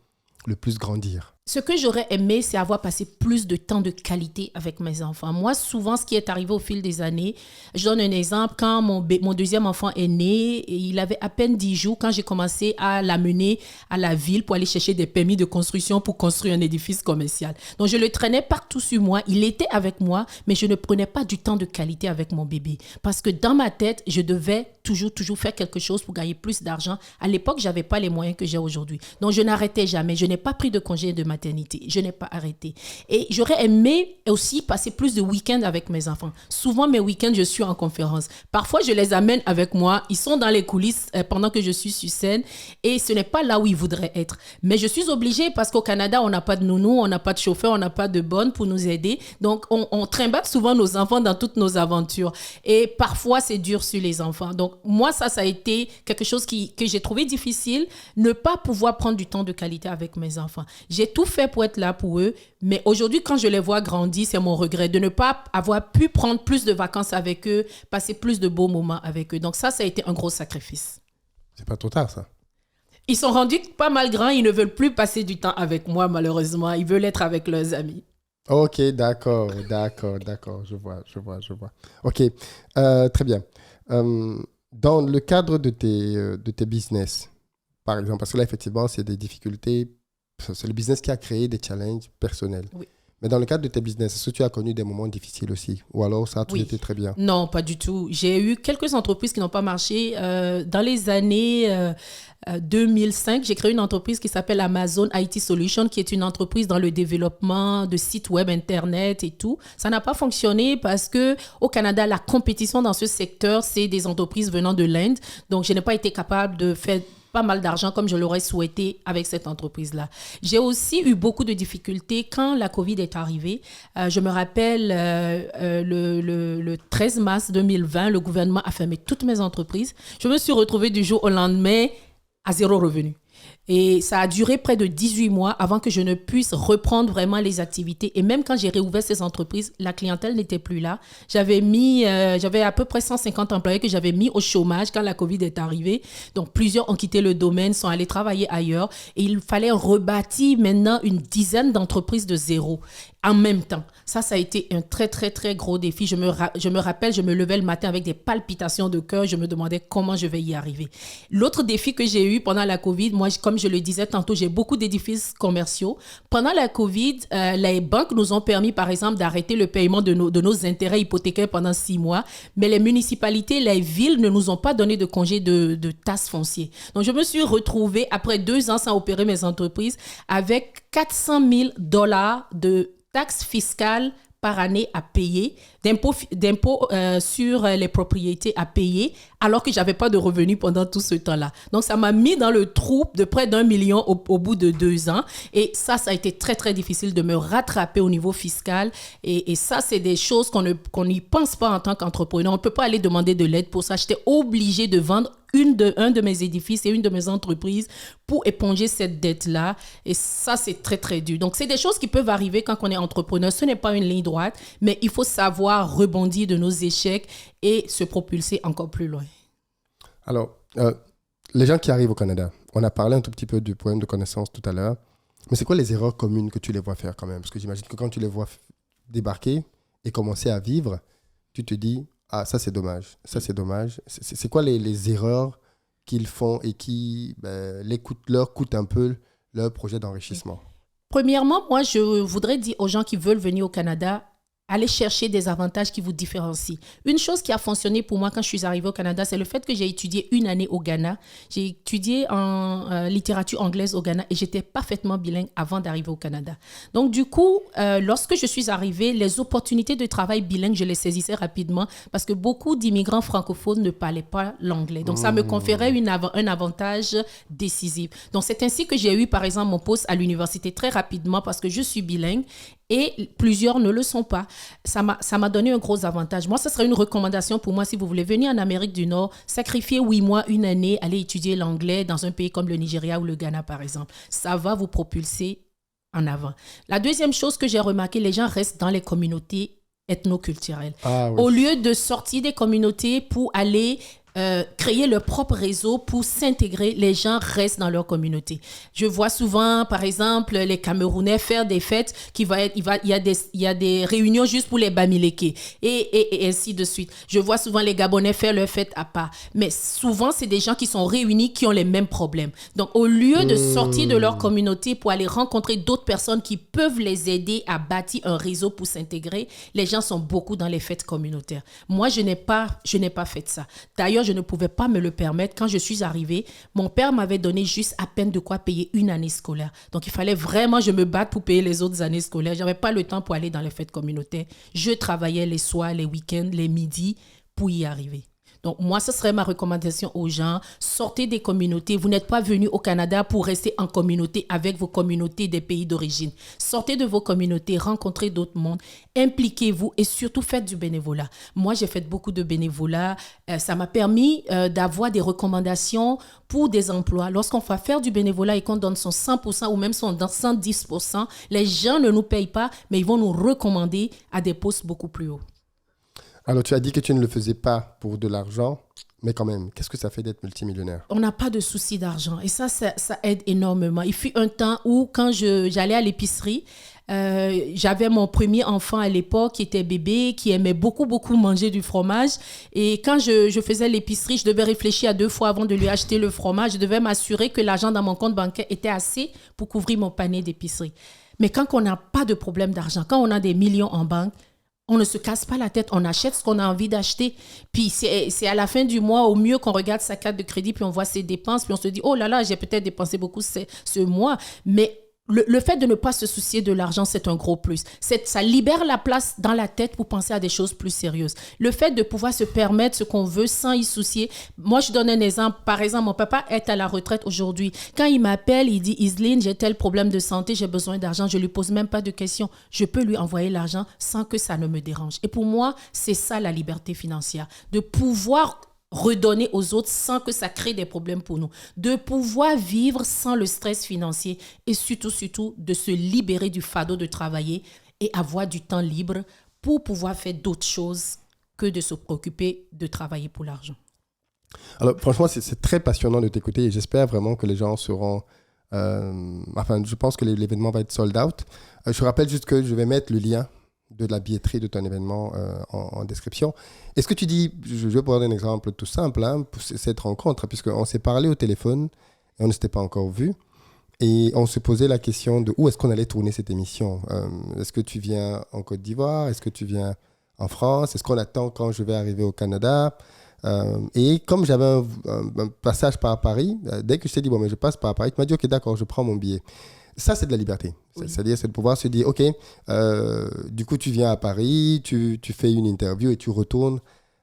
le plus grandir? Ce que j'aurais aimé, c'est avoir passé plus de temps de qualité avec mes enfants. Moi, souvent, ce qui est arrivé au fil des années, je donne un exemple. Quand mon deuxième enfant est né, il avait à peine 10 jours quand j'ai commencé à l'amener à la ville pour aller chercher des permis de construction pour construire un édifice commercial. Donc, je le traînais partout sur moi. Il était avec moi, mais je ne prenais pas du temps de qualité avec mon bébé. Parce que dans ma tête, je devais toujours faire quelque chose pour gagner plus d'argent. À l'époque, je n'avais pas les moyens que j'ai aujourd'hui. Donc, je n'arrêtais jamais. Je n'ai pas pris de congé de maternité. Je n'ai pas arrêté. Et j'aurais aimé aussi passer plus de week-ends avec mes enfants. Souvent, mes week-ends, je suis en conférence. Parfois, je les amène avec moi. Ils sont dans les coulisses pendant que je suis sur scène. Et ce n'est pas là où ils voudraient être. Mais je suis obligée parce qu'au Canada, on n'a pas de nounou, on n'a pas de chauffeur, on n'a pas de bonne pour nous aider. Donc, on trimballe souvent nos enfants dans toutes nos aventures. Et parfois, c'est dur sur les enfants. Donc, moi, ça a été quelque chose que j'ai trouvé difficile. Ne pas pouvoir prendre du temps de qualité avec mes enfants. J'ai tout fait pour être là pour eux, mais aujourd'hui, quand je les vois grandir, c'est mon regret de ne pas avoir pu prendre plus de vacances avec eux, passer plus de beaux moments avec eux. Donc ça a été un gros sacrifice. C'est pas trop tard, ça. Ils sont rendus pas mal grands, ils ne veulent plus passer du temps avec moi, malheureusement. Ils veulent être avec leurs amis. Ok, d'accord. Je vois. Ok, très bien. Dans le cadre de tes business, par exemple, parce que là, effectivement, c'est des difficultés. C'est le business qui a créé des challenges personnels. Oui. Mais dans le cadre de tes business, est-ce que tu as connu des moments difficiles aussi? Ou alors ça a tout été très bien? Non, pas du tout. J'ai eu quelques entreprises qui n'ont pas marché. Dans les années 2005, j'ai créé une entreprise qui s'appelle Amazon IT Solutions, qui est une entreprise dans le développement de sites web, Internet et tout. Ça n'a pas fonctionné parce qu'au Canada, la compétition dans ce secteur, c'est des entreprises venant de l'Inde. Donc, je n'ai pas été capable de faire pas mal d'argent comme je l'aurais souhaité avec cette entreprise-là. J'ai aussi eu beaucoup de difficultés quand la COVID est arrivée. Je me rappelle le 13 mars 2020, le gouvernement a fermé toutes mes entreprises. Je me suis retrouvée du jour au lendemain à zéro revenu. Et ça a duré près de 18 mois avant que je ne puisse reprendre vraiment les activités. Et même quand j'ai réouvert ces entreprises, la clientèle n'était plus là. J'avais à peu près 150 employés que j'avais mis au chômage quand la COVID est arrivée. Donc, plusieurs ont quitté le domaine, sont allés travailler ailleurs. Et il fallait rebâtir maintenant une dizaine d'entreprises de zéro en même temps. Ça a été un très, très, très gros défi. Je me rappelle, je me levais le matin avec des palpitations de cœur. Je me demandais comment je vais y arriver. L'autre défi que j'ai eu pendant la COVID, moi, comme je le disais tantôt, j'ai beaucoup d'édifices commerciaux. Pendant la COVID, les banques nous ont permis, par exemple, d'arrêter le paiement de nos intérêts hypothécaires pendant 6 mois. Mais les municipalités, les villes ne nous ont pas donné de congé de taxes foncières. Donc, je me suis retrouvée, après 2 ans sans opérer mes entreprises, avec $400 000 de taxes fiscales par année à payer, d'impôts sur les propriétés à payer, alors que j'avais pas de revenus pendant tout ce temps-là. Donc, ça m'a mis dans le trou de près d'1 million au bout de 2 ans. Et ça a été très, très difficile de me rattraper au niveau fiscal. Et ça, c'est des choses qu'on n'y pense pas en tant qu'entrepreneur. On ne peut pas aller demander de l'aide pour ça. J'étais obligée de vendre un de mes édifices et une de mes entreprises pour éponger cette dette-là. Et ça, c'est très, très dur. Donc, c'est des choses qui peuvent arriver quand on est entrepreneur. Ce n'est pas une ligne droite, mais il faut savoir rebondir de nos échecs et se propulser encore plus loin. Alors, les gens qui arrivent au Canada, on a parlé un tout petit peu du problème de connaissance tout à l'heure, mais c'est quoi les erreurs communes que tu les vois faire quand même? Parce que j'imagine que quand tu les vois débarquer et commencer à vivre, tu te dis, ah, ça c'est dommage, ça c'est dommage. C'est quoi les erreurs qu'ils font et qui leur coûtent un peu leur projet d'enrichissement? Premièrement, moi, je voudrais dire aux gens qui veulent venir au Canada, allez chercher des avantages qui vous différencient. Une chose qui a fonctionné pour moi quand je suis arrivée au Canada, c'est le fait que j'ai étudié 1 année au Ghana. J'ai étudié en littérature anglaise au Ghana et j'étais parfaitement bilingue avant d'arriver au Canada. Donc, du coup, lorsque je suis arrivée, les opportunités de travail bilingue, je les saisissais rapidement parce que beaucoup d'immigrants francophones ne parlaient pas l'anglais. Donc, ça me conférait un avantage décisif. Donc, c'est ainsi que j'ai eu, par exemple, mon poste à l'université très rapidement parce que je suis bilingue. Et plusieurs ne le sont pas. Ça m'a donné un gros avantage. Moi, ce serait une recommandation pour moi si vous voulez venir en Amérique du Nord, sacrifier 8 mois, 1 année, aller étudier l'anglais dans un pays comme le Nigeria ou le Ghana, par exemple. Ça va vous propulser en avant. La deuxième chose que j'ai remarqué, les gens restent dans les communautés ethnoculturelles. Ah, oui. Au lieu de sortir des communautés pour aller créer leur propre réseau pour s'intégrer, les gens restent dans leur communauté. Je vois souvent, par exemple, les Camerounais faire des fêtes il y a des réunions juste pour les Bamileke et ainsi de suite. Je vois souvent les Gabonais faire leurs fêtes à part. Mais souvent, c'est des gens qui sont réunis, qui ont les mêmes problèmes. Donc, au lieu de sortir de leur communauté pour aller rencontrer d'autres personnes qui peuvent les aider à bâtir un réseau pour s'intégrer, les gens sont beaucoup dans les fêtes communautaires. Moi, je n'ai pas fait ça. D'ailleurs, je ne pouvais pas me le permettre. Quand je suis arrivée, mon père m'avait donné juste à peine de quoi payer 1 année scolaire. Donc, il fallait vraiment que je me batte pour payer les autres années scolaires. Je n'avais pas le temps pour aller dans les fêtes communautaires. Je travaillais les soirs, les week-ends, les midis pour y arriver. Donc, moi, ce serait ma recommandation aux gens. Sortez des communautés. Vous n'êtes pas venus au Canada pour rester en communauté avec vos communautés des pays d'origine. Sortez de vos communautés, rencontrez d'autres mondes, impliquez-vous et surtout faites du bénévolat. Moi, j'ai fait beaucoup de bénévolat. Ça m'a permis d'avoir des recommandations pour des emplois. Lorsqu'on va faire du bénévolat et qu'on donne son 100% ou même son 110%, les gens ne nous payent pas, mais ils vont nous recommander à des postes beaucoup plus hauts. Alors, tu as dit que tu ne le faisais pas pour de l'argent, mais quand même, qu'est-ce que ça fait d'être multimillionnaire? On n'a pas de souci d'argent et ça aide énormément. Il fut un temps où, quand j'allais à l'épicerie, j'avais mon premier enfant à l'époque qui était bébé, qui aimait beaucoup, beaucoup manger du fromage. Et quand je faisais l'épicerie, je devais réfléchir à 2 fois avant de lui acheter le fromage. Je devais m'assurer que l'argent dans mon compte bancaire était assez pour couvrir mon panier d'épicerie. Mais quand on n'a pas de problème d'argent, quand on a des millions en banque, on ne se casse pas la tête, on achète ce qu'on a envie d'acheter. Puis c'est à la fin du mois, au mieux qu'on regarde sa carte de crédit, puis on voit ses dépenses, puis on se dit, oh là là, j'ai peut-être dépensé beaucoup ce mois. Mais le fait de ne pas se soucier de l'argent, c'est un gros plus. Ça libère la place dans la tête pour penser à des choses plus sérieuses. Le fait de pouvoir se permettre ce qu'on veut sans y soucier. Moi, je donne un exemple. Par exemple, mon papa est à la retraite aujourd'hui. Quand il m'appelle, il dit, Iseline, j'ai tel problème de santé, j'ai besoin d'argent. Je ne lui pose même pas de questions. Je peux lui envoyer l'argent sans que ça ne me dérange. Et pour moi, c'est ça la liberté financière. De pouvoir redonner aux autres sans que ça crée des problèmes pour nous. De pouvoir vivre sans le stress financier et surtout, de se libérer du fardeau de travailler et avoir du temps libre pour pouvoir faire d'autres choses que de se préoccuper de travailler pour l'argent. Alors, franchement, c'est très passionnant de t'écouter et j'espère vraiment que les gens seront... je pense que l'événement va être sold out. Je rappelle juste que je vais mettre le lien de la billetterie de ton événement en description. Est-ce que tu dis, je vais prendre un exemple tout simple pour cette rencontre, puisqu'on s'est parlé au téléphone et on ne s'était pas encore vu, et on se posait la question de où est-ce qu'on allait tourner cette émission. Est-ce que tu viens en Côte d'Ivoire? Est-ce que tu viens en France? Est-ce qu'on attend quand je vais arriver au Canada? Et comme j'avais un passage par Paris, dès que je t'ai dit, bon, mais je passe par Paris, tu m'as dit, ok, d'accord, je prends mon billet. Ça, c'est de la liberté. Oui. C'est-à-dire, c'est de pouvoir se dire, ok, du coup, tu viens à Paris, tu fais une interview et tu retournes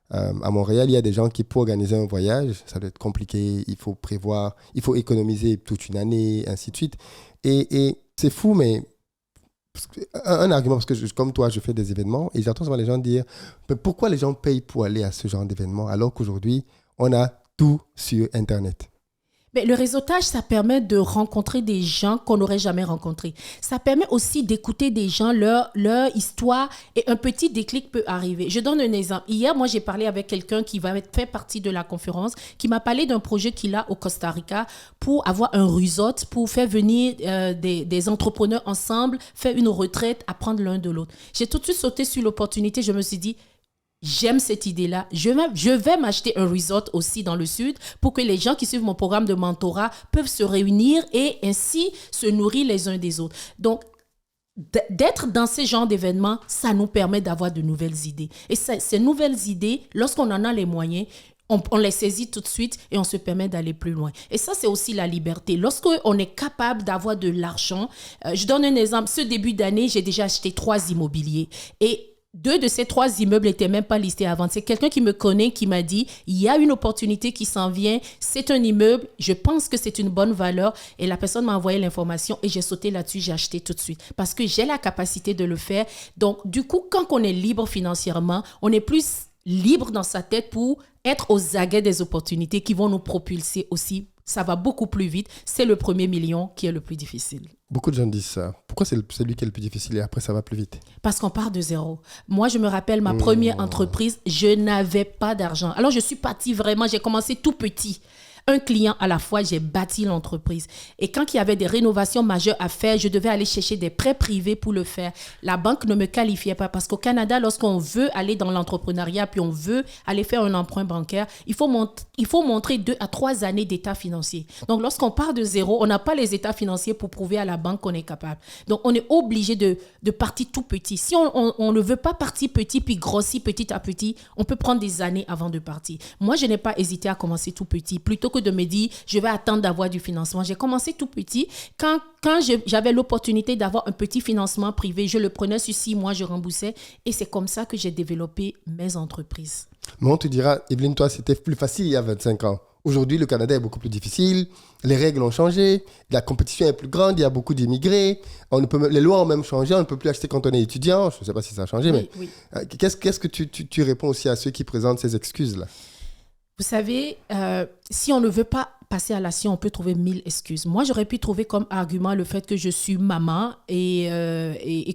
À Montréal, il y a des gens qui, pour organiser un voyage, ça doit être compliqué, il faut prévoir, il faut économiser toute une année, ainsi de suite. Et c'est fou, mais un argument, parce que comme toi, je fais des événements et j'entends souvent les gens dire mais pourquoi les gens payent pour aller à ce genre d'événement alors qu'aujourd'hui, on a tout sur Internet. Mais le réseautage, ça permet de rencontrer des gens qu'on n'aurait jamais rencontrés. Ça permet aussi d'écouter des gens, leur histoire, et un petit déclic peut arriver. Je donne un exemple. Hier, moi, j'ai parlé avec quelqu'un qui va faire partie de la conférence, qui m'a parlé d'un projet qu'il a au Costa Rica pour avoir un resort, pour faire venir des entrepreneurs ensemble, faire une retraite, apprendre l'un de l'autre. J'ai tout de suite sauté sur l'opportunité. Je me suis dit, j'aime cette idée-là. Je vais m'acheter un resort aussi dans le sud pour que les gens qui suivent mon programme de mentorat peuvent se réunir et ainsi se nourrir les uns des autres. Donc, d'être dans ce genre d'événements, ça nous permet d'avoir de nouvelles idées. Et ces nouvelles idées, lorsqu'on en a les moyens, on les saisit tout de suite et on se permet d'aller plus loin. Et ça, c'est aussi la liberté. Lorsqu'on est capable d'avoir de l'argent, je donne un exemple. Ce début d'année, j'ai déjà acheté 3 immobiliers et 2 de ces 3 immeubles n'étaient même pas listés avant. C'est quelqu'un qui me connaît qui m'a dit, il y a une opportunité qui s'en vient, c'est un immeuble, je pense que c'est une bonne valeur. Et la personne m'a envoyé l'information et j'ai sauté là-dessus, j'ai acheté tout de suite. Parce que j'ai la capacité de le faire. Donc, du coup, quand on est libre financièrement, on est plus libre dans sa tête pour être aux aguets des opportunités qui vont nous propulser aussi. Ça va beaucoup plus vite. C'est le premier million qui est le plus difficile. Beaucoup de gens disent ça. Pourquoi c'est celui qui est le plus difficile et après ça va plus vite? Parce qu'on part de zéro. Moi, je me rappelle ma première entreprise, je n'avais pas d'argent. Alors, je suis partie vraiment, j'ai commencé tout petit. Un client à la fois, j'ai bâti l'entreprise. Et quand il y avait des rénovations majeures à faire, je devais aller chercher des prêts privés pour le faire. La banque ne me qualifiait pas parce qu'au Canada, lorsqu'on veut aller dans l'entrepreneuriat puis on veut aller faire un emprunt bancaire, il faut montrer 2 à 3 années d'état financier. Donc, lorsqu'on part de zéro, on n'a pas les états financiers pour prouver à la banque qu'on est capable. Donc, on est obligé de partir tout petit. Si on ne veut pas partir petit puis grossir petit à petit, on peut prendre des années avant de partir. Moi, je n'ai pas hésité à commencer tout petit. Plutôt que de me dire, je vais attendre d'avoir du financement. J'ai commencé tout petit. Quand j'avais l'opportunité d'avoir un petit financement privé, je le prenais sur 6 mois, je remboursais. Et c'est comme ça que j'ai développé mes entreprises. Mais on te dira, Evelyne, toi, c'était plus facile il y a 25 ans. Aujourd'hui, le Canada est beaucoup plus difficile. Les règles ont changé. La compétition est plus grande. Il y a beaucoup d'immigrés. Les lois ont même changé. On ne peut plus acheter quand on est étudiant. Je ne sais pas si ça a changé, oui, mais oui. Qu'est-ce que tu réponds aussi à ceux qui présentent ces excuses-là? Vous savez, si on ne veut pas passer à l'action, on peut trouver 1000 excuses. Moi, j'aurais pu trouver comme argument le fait que je suis maman et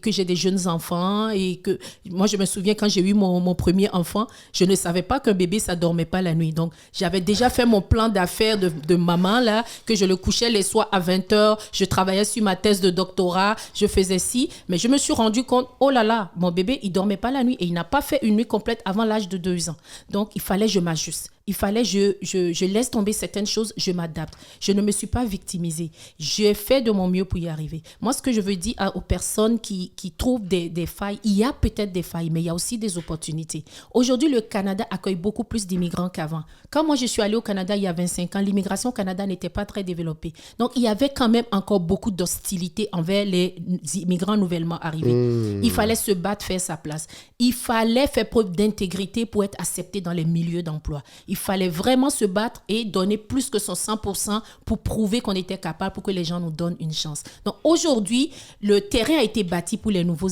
que j'ai des jeunes enfants. Et que moi, je me souviens quand j'ai eu mon premier enfant, je ne savais pas qu'un bébé, ça ne dormait pas la nuit. Donc, j'avais déjà fait mon plan d'affaires de maman, là, que je le couchais les soirs à 20h. Je travaillais sur ma thèse de doctorat. Je faisais ci. Mais je me suis rendu compte, oh là là, mon bébé, il ne dormait pas la nuit et il n'a pas fait une nuit complète avant l'âge de 2 ans. Donc, il fallait que je m'ajuste. Il fallait que je laisse tomber certaines choses, je m'adapte. Je ne me suis pas victimisée. J'ai fait de mon mieux pour y arriver. Moi, ce que je veux dire aux personnes qui trouvent des failles, il y a peut-être des failles, mais il y a aussi des opportunités. Aujourd'hui, le Canada accueille beaucoup plus d'immigrants qu'avant. Quand moi, je suis allée au Canada il y a 25 ans, l'immigration au Canada n'était pas très développée. Donc, il y avait quand même encore beaucoup d'hostilité envers les immigrants nouvellement arrivés. Il fallait se battre, faire sa place. Il fallait faire preuve d'intégrité pour être accepté dans les milieux d'emploi. Il fallait vraiment se battre et donner plus que son 100% pour prouver qu'on était capable, pour que les gens nous donnent une chance. Donc aujourd'hui, le terrain a été bâti pour les nouveaux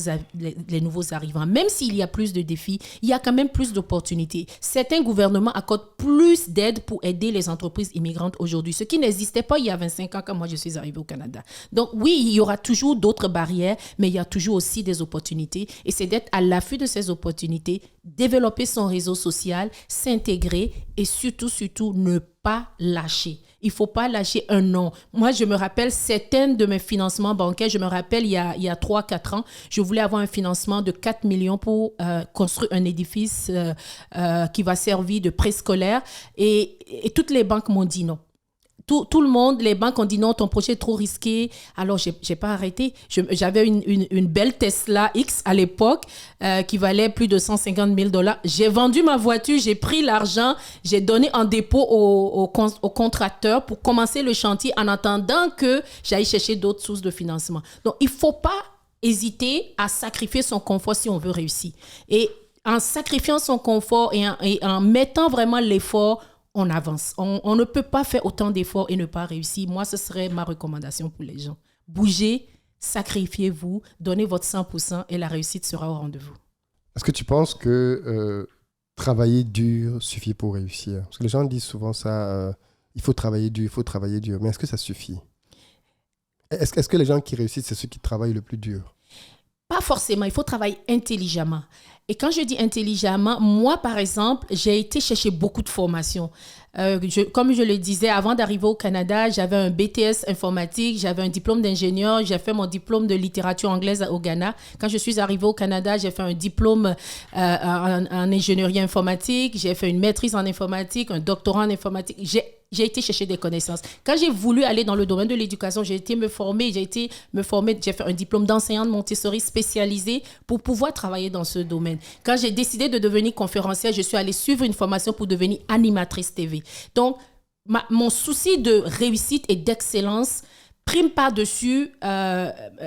arrivants. Même s'il y a plus de défis, il y a quand même plus d'opportunités. Certains gouvernements accordent plus d'aide pour aider les entreprises immigrantes aujourd'hui, ce qui n'existait pas il y a 25 ans quand moi je suis arrivée au Canada. Donc oui, il y aura toujours d'autres barrières, mais il y a toujours aussi des opportunités. Et c'est d'être à l'affût de ces opportunités, développer son réseau social, s'intégrer et surtout, ne pas lâcher. Il ne faut pas lâcher un nom. Moi, je me rappelle certains de mes financements bancaires. Je me rappelle, il y a 3-4 ans, je voulais avoir un financement de 4 millions pour construire un édifice qui va servir de préscolaire. Et toutes les banques m'ont dit non. Tout le monde, les banques ont dit non, ton projet est trop risqué. Alors, je n'ai pas arrêté. J'avais une belle Tesla X à l'époque qui valait plus de 150 000 $. J'ai vendu ma voiture, j'ai pris l'argent, j'ai donné en dépôt au contracteur pour commencer le chantier en attendant que j'aille chercher d'autres sources de financement. Donc, il ne faut pas hésiter à sacrifier son confort si on veut réussir. Et en sacrifiant son confort et en mettant vraiment l'effort, on avance. On ne peut pas faire autant d'efforts et ne pas réussir. Moi, ce serait ma recommandation pour les gens. Bougez, sacrifiez-vous, donnez votre 100% et la réussite sera au rendez-vous. Est-ce que tu penses que travailler dur suffit pour réussir? Parce que les gens disent souvent ça, il faut travailler dur, il faut travailler dur. Mais est-ce que ça suffit? Est-ce que les gens qui réussissent, c'est ceux qui travaillent le plus dur? Pas forcément, il faut travailler intelligemment. Et quand je dis intelligemment, moi, par exemple, j'ai été chercher beaucoup de formations. Comme je le disais, avant d'arriver au Canada, j'avais un BTS informatique, j'avais un diplôme d'ingénieur, j'ai fait mon diplôme de littérature anglaise au Ghana. Quand je suis arrivée au Canada, j'ai fait un diplôme en ingénierie informatique, j'ai fait une maîtrise en informatique, un doctorat en informatique. J'ai été chercher des connaissances. Quand j'ai voulu aller dans le domaine de l'éducation, j'ai été me former, j'ai fait un diplôme d'enseignante Montessori spécialisé pour pouvoir travailler dans ce domaine. Quand j'ai décidé de devenir conférencière, je suis allée suivre une formation pour devenir animatrice TV. Donc, mon souci de réussite et d'excellence prime par-dessus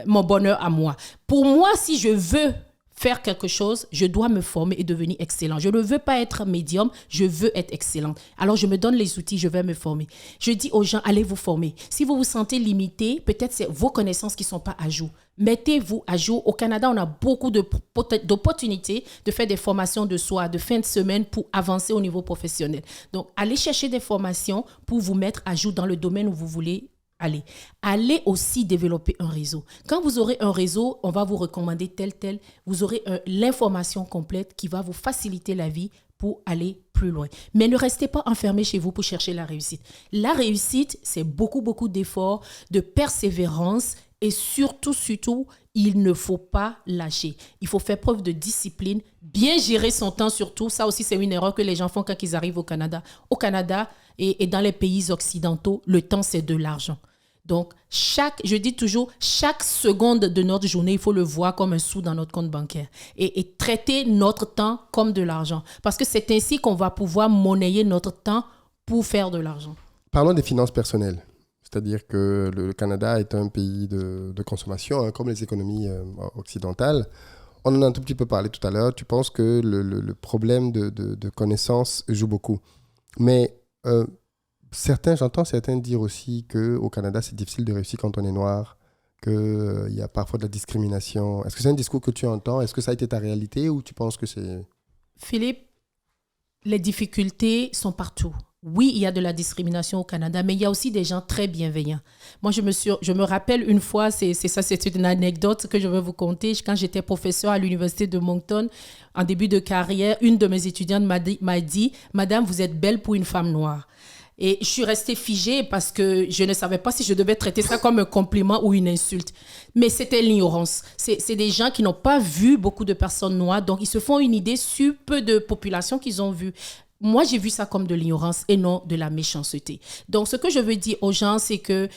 mon bonheur à moi. Pour moi, si je veux faire quelque chose, je dois me former et devenir excellent. Je ne veux pas être médium, je veux être excellente. Alors, je me donne les outils, je vais me former. Je dis aux gens, allez vous former. Si vous vous sentez limité, peut-être c'est vos connaissances qui ne sont pas à jour. Mettez-vous à jour. Au Canada, on a beaucoup d'opportunités de faire des formations de soi, de fin de semaine pour avancer au niveau professionnel. Donc, allez chercher des formations pour vous mettre à jour dans le domaine où vous voulez aller. Allez aussi développer un réseau. Quand vous aurez un réseau, on va vous recommander tel. Vous aurez l'information complète qui va vous faciliter la vie pour aller plus loin. Mais ne restez pas enfermé chez vous pour chercher la réussite. La réussite, c'est beaucoup d'efforts, de persévérance et surtout, il ne faut pas lâcher. Il faut faire preuve de discipline, bien gérer son temps surtout. Ça aussi, c'est une erreur que les gens font quand ils arrivent au Canada. Au Canada et dans les pays occidentaux, le temps, c'est de l'argent. Donc, je dis toujours, chaque seconde de notre journée, il faut le voir comme un sou dans notre compte bancaire et traiter notre temps comme de l'argent. Parce que c'est ainsi qu'on va pouvoir monnayer notre temps pour faire de l'argent. Parlons des finances personnelles. C'est-à-dire que le Canada est un pays de consommation, comme les économies occidentales. On en a un tout petit peu parlé tout à l'heure. Tu penses que le problème de connaissance joue beaucoup. Mais j'entends certains dire aussi qu'au Canada, c'est difficile de réussir quand on est noir, qu'il y a parfois de la discrimination. Est-ce que c'est un discours que tu entends? Est-ce que ça a été ta réalité ou tu penses que c'est... Philippe, les difficultés sont partout. Oui, il y a de la discrimination au Canada, mais il y a aussi des gens très bienveillants. Moi, je me rappelle une fois, c'est une anecdote que je vais vous conter. Quand j'étais professeur à l'université de Moncton, en début de carrière, une de mes étudiantes m'a dit « Madame, vous êtes belle pour une femme noire ». Et je suis restée figée parce que je ne savais pas si je devais traiter ça comme un compliment ou une insulte. Mais c'était l'ignorance. C'est des gens qui n'ont pas vu beaucoup de personnes noires, donc ils se font une idée sur peu de populations qu'ils ont vues. Moi, j'ai vu ça comme de l'ignorance et non de la méchanceté. Donc, ce que je veux dire aux gens, c'est que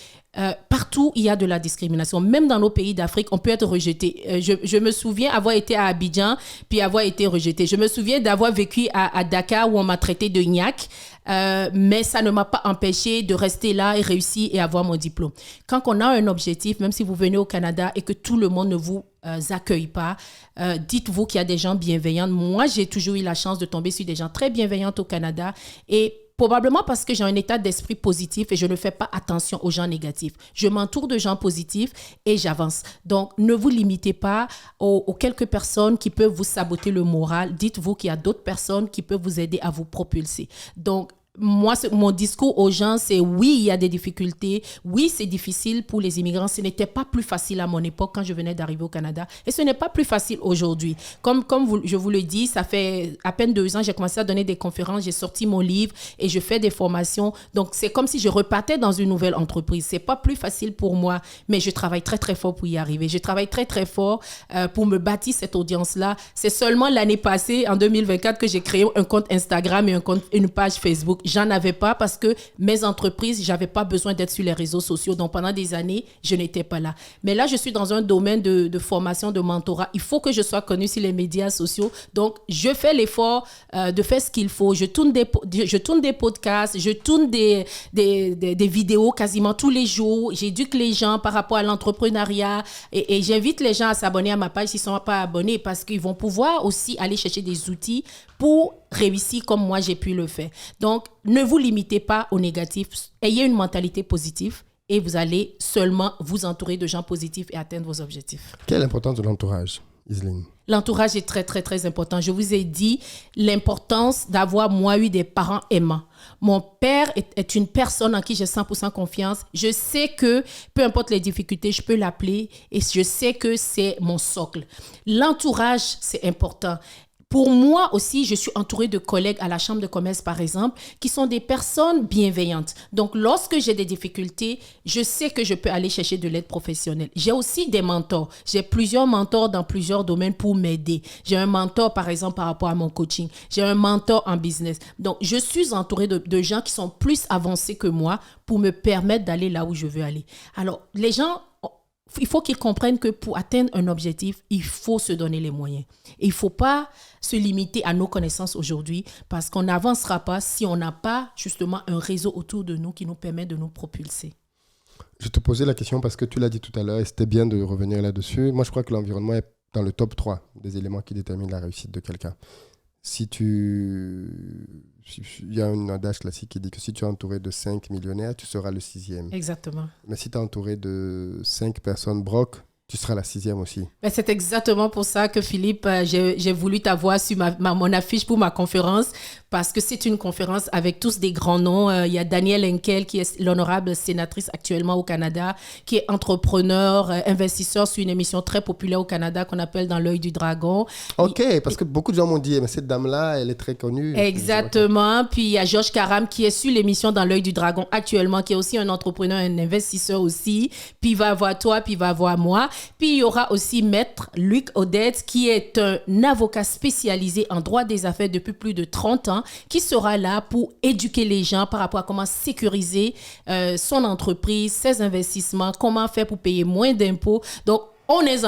partout, il y a de la discrimination. Même dans nos pays d'Afrique, on peut être rejeté. Je me souviens avoir été à Abidjan, puis avoir été rejeté. Je me souviens d'avoir vécu à Dakar où on m'a traité de gnaque, mais ça ne m'a pas empêché de rester là et réussir et avoir mon diplôme. Quand on a un objectif, même si vous venez au Canada et que tout le monde ne vous accueille pas, dites-vous qu'il y a des gens bienveillants. Moi, j'ai toujours eu la chance de tomber sur des gens très bienveillants au Canada et probablement parce que j'ai un état d'esprit positif et je ne fais pas attention aux gens négatifs. Je m'entoure de gens positifs et j'avance. Donc, ne vous limitez pas aux quelques personnes qui peuvent vous saboter le moral. Dites-vous qu'il y a d'autres personnes qui peuvent vous aider à vous propulser. Donc, moi, mon discours aux gens, c'est oui, il y a des difficultés. Oui, c'est difficile pour les immigrants. Ce n'était pas plus facile à mon époque quand je venais d'arriver au Canada. Et ce n'est pas plus facile aujourd'hui. Je vous le dis, ça fait à peine 2 ans, j'ai commencé à donner des conférences, j'ai sorti mon livre et je fais des formations. Donc, c'est comme si je repartais dans une nouvelle entreprise. Ce n'est pas plus facile pour moi, mais je travaille très, très fort pour y arriver. Je travaille très, très fort pour me bâtir cette audience-là. C'est seulement l'année passée, en 2024, que j'ai créé un compte Instagram et une page Facebook. j'en avais pas parce que mes entreprises, j'avais pas besoin d'être sur les réseaux sociaux. Donc, pendant des années, je n'étais pas là. Mais là, je suis dans un domaine de formation, de mentorat. Il faut que je sois connue sur les médias sociaux. Donc, je fais l'effort de faire ce qu'il faut. Je tourne des podcasts, je tourne des vidéos quasiment tous les jours. J'éduque les gens par rapport à l'entrepreneuriat et j'invite les gens à s'abonner à ma page s'ils ne sont pas abonnés parce qu'ils vont pouvoir aussi aller chercher des outils pour réussir comme moi j'ai pu le faire. Donc, ne vous limitez pas au négatif. Ayez une mentalité positive et vous allez seulement vous entourer de gens positifs et atteindre vos objectifs. Quelle est l'importance de l'entourage, Iseline? L'entourage est très, très, très important. Je vous ai dit l'importance d'avoir, moi, eu des parents aimants. Mon père est une personne en qui j'ai 100% confiance. Je sais que, peu importe les difficultés, je peux l'appeler et je sais que c'est mon socle. L'entourage, c'est important. Pour moi aussi, je suis entourée de collègues à la chambre de commerce, par exemple, qui sont des personnes bienveillantes. Donc, lorsque j'ai des difficultés, je sais que je peux aller chercher de l'aide professionnelle. J'ai aussi des mentors. J'ai plusieurs mentors dans plusieurs domaines pour m'aider. J'ai un mentor, par exemple, par rapport à mon coaching. J'ai un mentor en business. Donc, je suis entourée de gens qui sont plus avancés que moi pour me permettre d'aller là où je veux aller. Alors, les gens... Il faut qu'ils comprennent que pour atteindre un objectif, il faut se donner les moyens. Et il ne faut pas se limiter à nos connaissances aujourd'hui parce qu'on n'avancera pas si on n'a pas justement un réseau autour de nous qui nous permet de nous propulser. Je te posais la question parce que tu l'as dit tout à l'heure et c'était bien de revenir là-dessus. Moi, je crois que l'environnement est dans le top 3 des éléments qui déterminent la réussite de quelqu'un. Il y a un adage classique qui dit que si tu es entouré de 5 millionnaires, tu seras le 6e. Exactement. Mais si tu es entouré de 5 personnes broques, tu seras la 6e aussi. Mais c'est exactement pour ça que Philippe, j'ai voulu t'avoir sur mon affiche pour ma conférence parce que c'est une conférence avec tous des grands noms. Il y a Danielle Henkel qui est l'honorable sénatrice actuellement au Canada, qui est entrepreneur, investisseur sur une émission très populaire au Canada qu'on appelle Dans l'œil du dragon. OK, parce que beaucoup de gens m'ont dit, mais cette dame-là, elle est très connue. Exactement. Puis il y a Georges Karam qui est sur l'émission Dans l'œil du dragon actuellement, qui est aussi un entrepreneur, un investisseur aussi. Puis il va avoir toi, puis il va avoir moi. Puis il y aura aussi Maître Luc Odette, qui est un avocat spécialisé en droit des affaires depuis plus de 30 ans, qui sera là pour éduquer les gens par rapport à comment sécuriser son entreprise, ses investissements, comment faire pour payer moins d'impôts. Donc, on est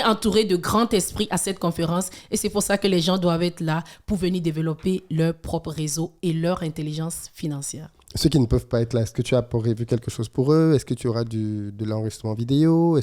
entouré de grands esprits à cette conférence et c'est pour ça que les gens doivent être là pour venir développer leur propre réseau et leur intelligence financière. Ceux qui ne peuvent pas être là, est-ce que tu as prévu quelque chose pour eux? Est-ce que tu auras de l'enregistrement vidéo?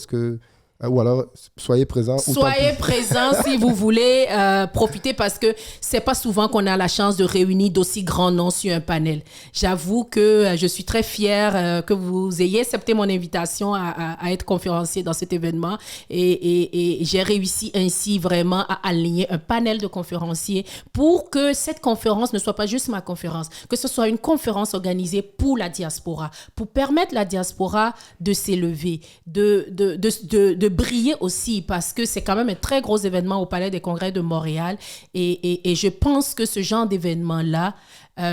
Ou alors, soyez présents. Soyez présents si vous voulez profiter parce que c'est pas souvent qu'on a la chance de réunir d'aussi grands noms sur un panel. J'avoue que je suis très fière que vous ayez accepté mon invitation à être conférencier dans cet événement et j'ai réussi ainsi vraiment à aligner un panel de conférenciers pour que cette conférence ne soit pas juste ma conférence, que ce soit une conférence organisée pour la diaspora, pour permettre la diaspora de s'élever, de briller aussi parce que c'est quand même un très gros événement au Palais des Congrès de Montréal et je pense que ce genre d'événement-là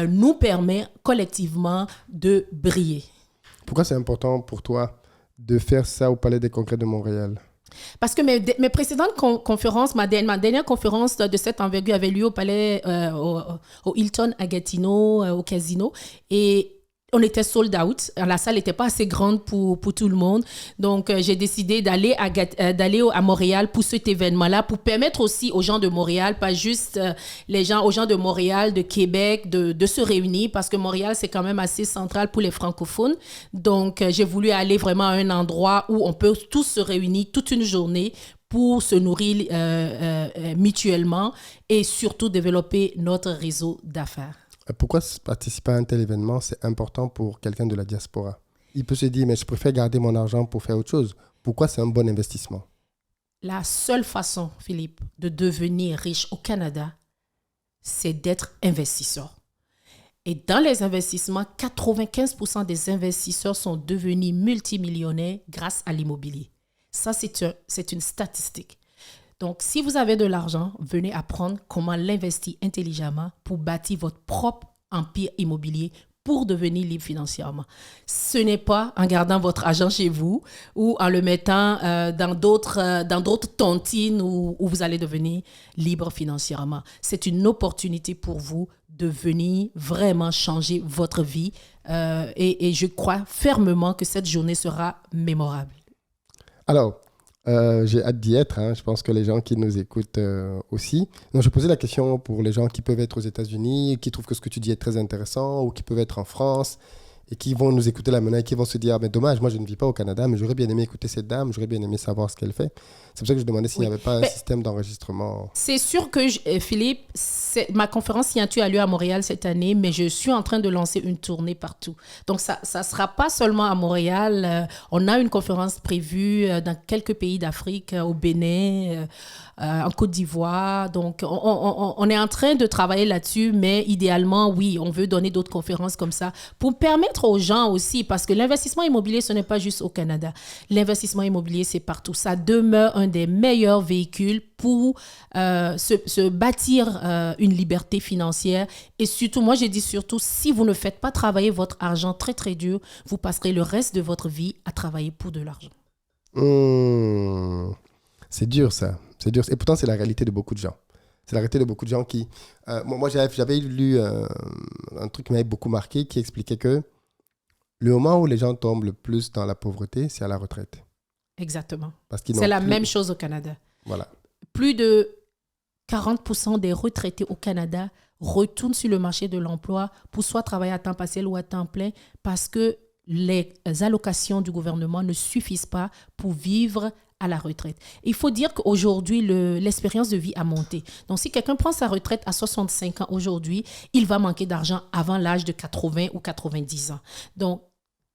nous permet collectivement de briller. Pourquoi c'est important pour toi de faire ça au Palais des Congrès de Montréal? Parce que mes précédentes conférences, ma dernière conférence de cette envergure avait lieu au Palais, au Hilton à Gatineau, au casino et on était sold out. La salle n'était pas assez grande pour tout le monde. Donc, j'ai décidé d'aller à Montréal pour cet événement-là, pour permettre aussi aux gens de Montréal, pas juste aux gens de Montréal, de Québec, de se réunir, parce que Montréal, c'est quand même assez central pour les francophones. Donc, j'ai voulu aller vraiment à un endroit où on peut tous se réunir toute une journée pour se nourrir mutuellement et surtout développer notre réseau d'affaires. Pourquoi participer à un tel événement, c'est important pour quelqu'un de la diaspora? Il peut se dire, mais je préfère garder mon argent pour faire autre chose. Pourquoi c'est un bon investissement? La seule façon, Philippe, de devenir riche au Canada, c'est d'être investisseur. Et dans les investissements, 95% des investisseurs sont devenus multimillionnaires grâce à l'immobilier. Ça, c'est une statistique. Donc, si vous avez de l'argent, venez apprendre comment l'investir intelligemment pour bâtir votre propre empire immobilier pour devenir libre financièrement. Ce n'est pas en gardant votre argent chez vous ou en le mettant dans d'autres tontines où vous allez devenir libre financièrement. C'est une opportunité pour vous de venir vraiment changer votre vie et je crois fermement que cette journée sera mémorable. Alors, j'ai hâte d'y être. Je pense que les gens qui nous écoutent aussi. Donc, je posais la question pour les gens qui peuvent être aux États-Unis, qui trouvent que ce que tu dis est très intéressant, ou qui peuvent être en France et qui vont nous écouter là maintenant et qui vont se dire mais dommage, moi je ne vis pas au Canada, mais j'aurais bien aimé écouter cette dame, j'aurais bien aimé savoir ce qu'elle fait. C'est pour ça que je demandais s'il n'y avait pas un système d'enregistrement. C'est sûr que, Philippe, ma conférence signature a lieu à Montréal cette année, mais je suis en train de lancer une tournée partout. Donc, ça ne sera pas seulement à Montréal. On a une conférence prévue dans quelques pays d'Afrique, au Bénin, en Côte d'Ivoire. Donc, on est en train de travailler là-dessus, mais idéalement, oui, on veut donner d'autres conférences comme ça pour permettre aux gens aussi, parce que l'investissement immobilier, ce n'est pas juste au Canada. L'investissement immobilier, c'est partout. Ça demeure un des meilleurs véhicules pour se bâtir une liberté financière. Et surtout, moi, j'ai dit surtout, si vous ne faites pas travailler votre argent très, très dur, vous passerez le reste de votre vie à travailler pour de l'argent. C'est dur, ça. C'est dur. Et pourtant, c'est la réalité de beaucoup de gens. C'est la réalité de beaucoup de gens qui... moi, j'avais lu un truc qui m'avait beaucoup marqué, qui expliquait que le moment où les gens tombent le plus dans la pauvreté, c'est à la retraite. Exactement. Parce c'est la même chose au Canada. Voilà. Plus de 40% des retraités au Canada retournent sur le marché de l'emploi pour soit travailler à temps partiel ou à temps plein parce que les allocations du gouvernement ne suffisent pas pour vivre à la retraite. Il faut dire qu'aujourd'hui, l'expérience de vie a monté. Donc, si quelqu'un prend sa retraite à 65 ans aujourd'hui, il va manquer d'argent avant l'âge de 80 ou 90 ans. Donc,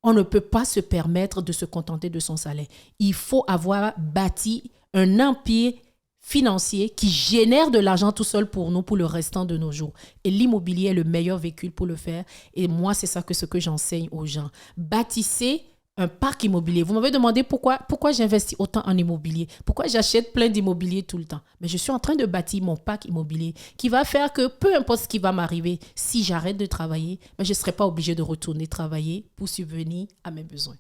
on ne peut pas se permettre de se contenter de son salaire. Il faut avoir bâti un empire financier qui génère de l'argent tout seul pour nous, pour le restant de nos jours. Et l'immobilier est le meilleur véhicule pour le faire. Et moi, c'est ça ce que j'enseigne aux gens. Bâtissez un parc immobilier. Vous m'avez demandé pourquoi j'investis autant en immobilier, pourquoi j'achète plein d'immobilier tout le temps. Mais je suis en train de bâtir mon parc immobilier qui va faire que peu importe ce qui va m'arriver, si j'arrête de travailler, je ne serai pas obligée de retourner travailler pour subvenir à mes besoins.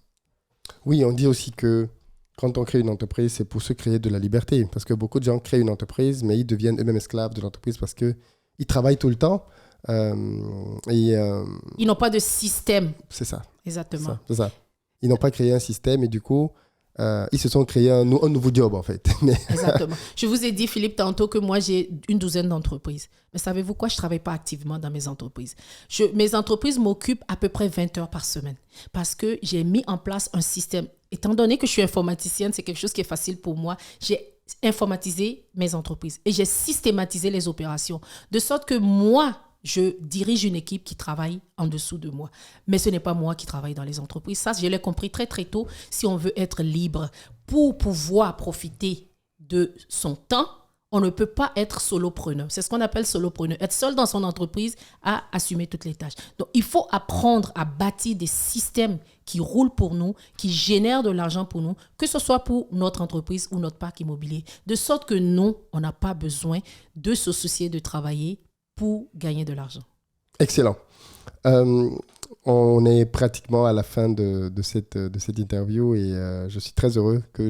Oui, on dit aussi que quand on crée une entreprise, c'est pour se créer de la liberté. Parce que beaucoup de gens créent une entreprise, mais ils deviennent eux-mêmes esclaves de l'entreprise parce qu'ils travaillent tout le temps. Ils n'ont pas de système. C'est ça. Exactement. C'est ça. Ils n'ont pas créé un système et du coup, ils se sont créés un nouveau job en fait. Exactement. Je vous ai dit, Philippe, tantôt que moi, j'ai une douzaine d'entreprises. Mais savez-vous quoi? Je ne travaille pas activement dans mes entreprises. Mes entreprises m'occupent à peu près 20 heures par semaine parce que j'ai mis en place un système. Étant donné que je suis informaticienne, c'est quelque chose qui est facile pour moi. J'ai informatisé mes entreprises et j'ai systématisé les opérations de sorte que moi, je dirige une équipe qui travaille en dessous de moi. Mais ce n'est pas moi qui travaille dans les entreprises. Ça, je l'ai compris très, très tôt. Si on veut être libre pour pouvoir profiter de son temps, on ne peut pas être solopreneur. C'est ce qu'on appelle solopreneur. Être seul dans son entreprise à assumer toutes les tâches. Donc, il faut apprendre à bâtir des systèmes qui roulent pour nous, qui génèrent de l'argent pour nous, que ce soit pour notre entreprise ou notre parc immobilier. De sorte que nous, on n'a pas besoin de se soucier de travailler pour gagner de l'argent. Excellent. On est pratiquement à la fin de cette interview et je suis très heureux que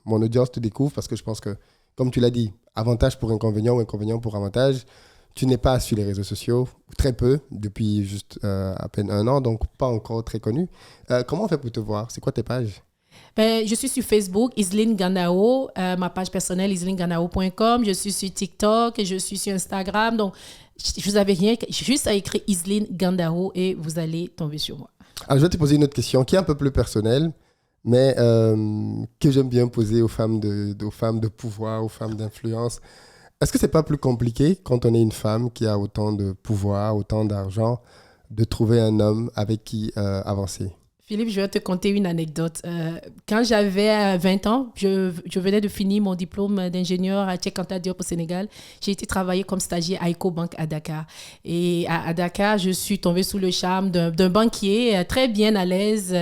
mon audience te découvre parce que je pense que, comme tu l'as dit, avantage pour inconvénient ou inconvénient pour avantage, tu n'es pas sur les réseaux sociaux, très peu, depuis juste à peine 1 an, donc pas encore très connu. Comment on fait pour te voir? C'est quoi tes pages? Je suis sur Facebook, Iseline Gandao, ma page personnelle, iselinegandao.com. Je suis sur TikTok et je suis sur Instagram. Donc, je vous avais rien, juste à écrire Iseline Gandao et vous allez tomber sur moi. Alors, je vais te poser une autre question qui est un peu plus personnelle, mais que j'aime bien poser aux femmes de pouvoir, aux femmes d'influence. Est-ce que c'est pas plus compliqué quand on est une femme qui a autant de pouvoir, autant d'argent, de trouver un homme avec qui avancer? Philippe, je vais te conter une anecdote. Quand j'avais 20 ans, je venais de finir mon diplôme d'ingénieur à Cheikh Anta Diop au Sénégal. J'ai été travailler comme stagiaire à Ecobank à Dakar. Et à Dakar, je suis tombée sous le charme d'un banquier très bien à l'aise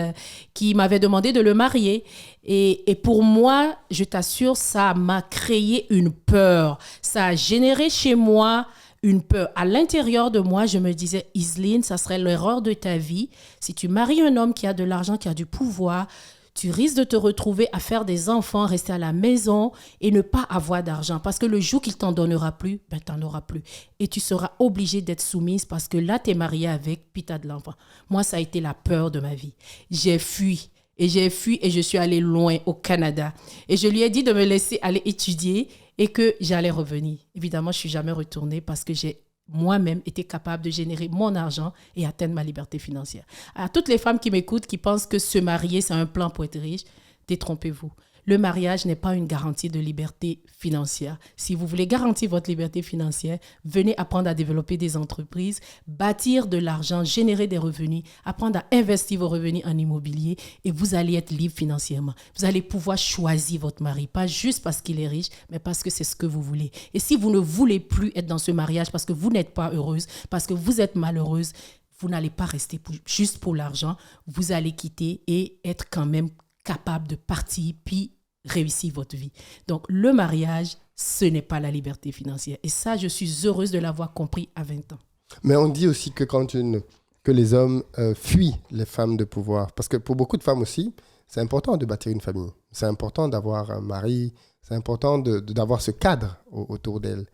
qui m'avait demandé de le marier. Et pour moi, je t'assure, ça m'a créé une peur. Ça a généré chez moi une peur. À l'intérieur de moi, je me disais, Iseline, ça serait l'erreur de ta vie. Si tu maries un homme qui a de l'argent, qui a du pouvoir, tu risques de te retrouver à faire des enfants, rester à la maison et ne pas avoir d'argent. Parce que le jour qu'il t'en donnera plus, ben, tu n'en auras plus. Et tu seras obligée d'être soumise parce que là, tu es mariée avec, puis tu as de l'enfant. Moi, ça a été la peur de ma vie. J'ai fui. Et je suis allée loin au Canada. Et je lui ai dit de me laisser aller étudier et que j'allais revenir. Évidemment, je ne suis jamais retournée parce que j'ai moi-même été capable de générer mon argent et atteindre ma liberté financière. À toutes les femmes qui m'écoutent, qui pensent que se marier, c'est un plan pour être riche, détrompez-vous. Le mariage n'est pas une garantie de liberté financière. Si vous voulez garantir votre liberté financière, venez apprendre à développer des entreprises, bâtir de l'argent, générer des revenus, apprendre à investir vos revenus en immobilier et vous allez être libre financièrement. Vous allez pouvoir choisir votre mari, pas juste parce qu'il est riche, mais parce que c'est ce que vous voulez. Et si vous ne voulez plus être dans ce mariage parce que vous n'êtes pas heureuse, parce que vous êtes malheureuse, vous n'allez pas rester juste pour l'argent. Vous allez quitter et être quand même capable de partir puis réussir votre vie. Donc, le mariage, ce n'est pas la liberté financière. Et ça, je suis heureuse de l'avoir compris à 20 ans. Mais on dit aussi que que les hommes fuient les femmes de pouvoir. Parce que pour beaucoup de femmes aussi, c'est important de bâtir une famille. C'est important d'avoir un mari. C'est important d'avoir ce cadre autour d'elles.